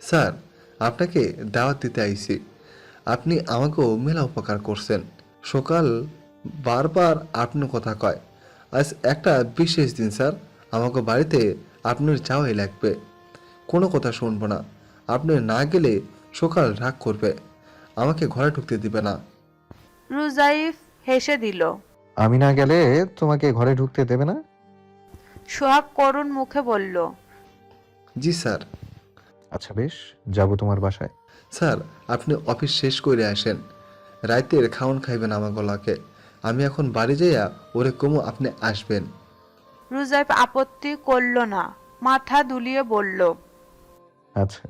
স্যার, আপনাকে দাওয়াত দিতে আইছি। আপনি আমাকেও মেলা উপকার করছেন। সকাল বারবার আপনার কথা কয়। আজ একটা বিশেষ দিন স্যার, আমাকে বাড়িতে আপনার যাওয়াই লাগবে। কোনো কথা শুনবো না। আপনি না গেলে সকাল রাগ করবে, আমাকে ঘরে ঢুকতে দিবে না। রুজাইফ হেসে দিল। আমি না গেলে তোমাকে ঘরে ঢুকতে দেবে না? সোহাগ করুণ মুখে বলল, জি স্যার। আচ্ছা বেশ, যাব তোমার বাসায়। স্যার, আপনি অফিস শেষ করে আসেন, রাতের খাওন খাইবেন আমার গলাকে। আমি এখন বাড়ি যাইয়া ওরে কমু আপনি আসবেন। রুজাইফ আপত্তি করল না, মাথা দুলিয়ে বলল, আচ্ছা।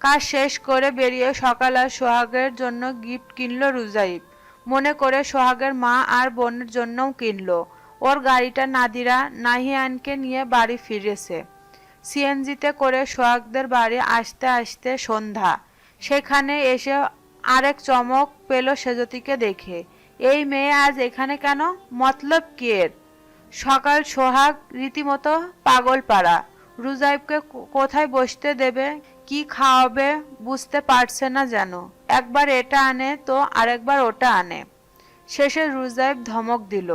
কাজ শেষ করে বেরিয়ে সকাল আর সোহাগের জন্য গিফট কিনলো রুজাইফ। মনে করে সোহাগের মা আর বোনের জন্যও কিনলো। ওর গাড়িটা নাদিরা নাহিয়ানকে নিয়ে বাড়ি ফিরেছে। সিএনজিতে করে সোহাগদের বাড়ি আসতে আসতে সন্ধ্যা। সেখানে এসে আরেক চমক পেল সেজতিকে দেখে। এই মেয়ে আজ এখানে কেন? মতলব কি এর? সকাল সোহাগ রীতিমতো পাগল পাড়া। রুজাইবকে কোথায় বসতে দেবে, কি খাওয়াবে বুঝতে পারছে না যেন। একবার এটা আনে তো আরেকবার ওটা আনে। শেষে রুজাইব ধমক দিল,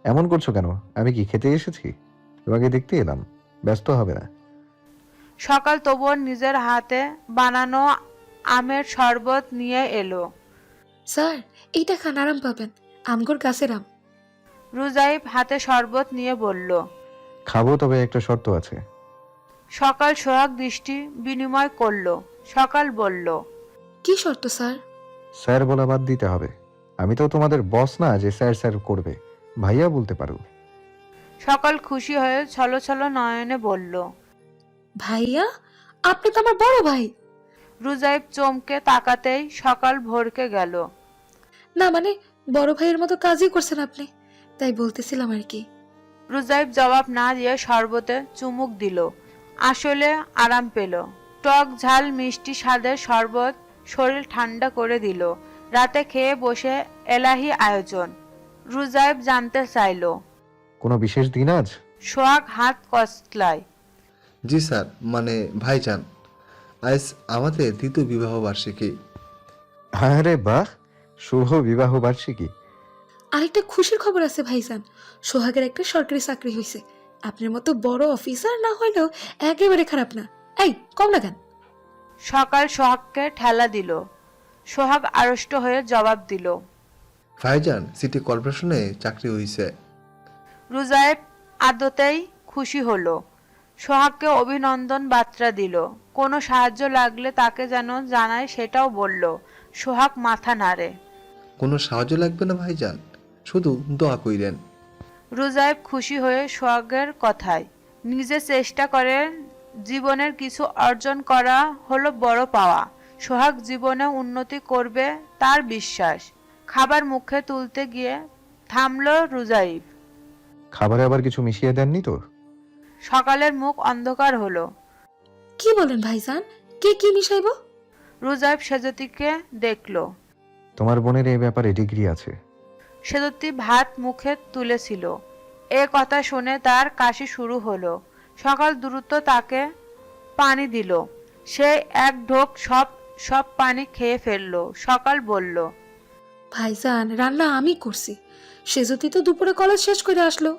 এমন করছো কেন? আমি কি খেতে এসেছি? তোমাকে দেখতে এলাম, ব্যস্ত হবে না। সকাল তবুও নিজের হাতে বানানো আমের শরবত নিয়ে এলো। স্যার, এইটা খান, আরাম পাবেন, আমগোর গাছের আম। রুজাইব হাতে শরবত নিয়ে বলল, খাবো, তবে একটা শর্ত আছে। সকাল সোহাগ দৃষ্টি বিনিময় করলো। সকাল বলল, কি শর্ত স্যার? স্যার বলা বাদ দিতে হবে। আমি তো তোমাদের বস না যে স্যার স্যার করবে, ভাইয়া বলতে পারো। সকাল খুশি হয়ে ছলো ছলো নয়নে বলল, ভাইয়া? আপনি তো আমার বড় ভাই। রুজাইব চমকে তাকাতেই সকাল ভরকে গেল। না মানে, বড় ভাইয়ের মতো কাজই করছেন আপনি, তাই বলতেছিলাম আর কি। রুজাইব জবাব না দিয়ে শরবতে চুমুক দিল। আসলে আরাম পেল। টক ঝাল মিষ্টি স্বাদের শরবত শরীর ঠান্ডা করে দিল। রাতে খেয়ে বসে এলাহি আয়োজন। রুজাইব জানতে চাইল, কোনো বিশেষ দিন আজ? সোহাগ হাত কচলায়। জি স্যার, মানে ভাইজান, আজ আমাদের দ্বিতীয় বিবাহ বার্ষিকী। আরে বাহ, শুভ বিবাহ বার্ষিকী। আরেকটা খুশির খবর আছে ভাইজান, সোহাগের একটা সরকারি চাকরি হয়েছে। আপনার মতো বড় অফিসার না হলেও একেবারে খারাপ না। এই কম লাগান। সকাল সোহাগকে ঠেলা দিল। সোহাগ আড়ষ্ট হয়ে জবাব দিল, ভাইজান সিটি কর্পোরেশনে চাকরি হইছে। রুজায়েব আদতেই খুশি হলো। সোহাগকে অভিনন্দন বার্তা দিল। কোনো সাহায্য লাগলে তাকে যেন জানায় সেটাও বলল। সোহাগ মাথা নাড়ে। কোনো সাহায্য লাগবে না ভাইজান, শুধু দোয়া কইরেন। রুজায়েব খুশি হয়ে সোহাগের কথায় নিজে চেষ্টা করে জীবনের কিছু অর্জন করা হলো বড় পাওয়া। সোহাগ জীবনে উন্নতি করবে তার বিশ্বাস। খাবার মুখে তুলতে গিয়ে থামলো রুজাইব। খাবারে আবার কিছু মিশিয়ে দেননি তো? সকালের মুখ অন্ধকার হলো। কি বলেন ভাইজান, কে কি মিশাইবো? রুজাইব সেজতিকে দেখলো। তোমার বোনের এই ব্যাপারে ডিগ্রি আছে। সেজতি ভাত মুখে তুলেছিল। এ কথা শুনে তার কাশি শুরু হলো। সকাল দ্রুত তাকে পানি দিল। সে এক ঢোক সব পানি খেয়ে ফেললো। সকাল বলল, ভাইজান রান্না আমি করছি, সে যদি তো দুপুরে কলেজ শেষ করে আসলো।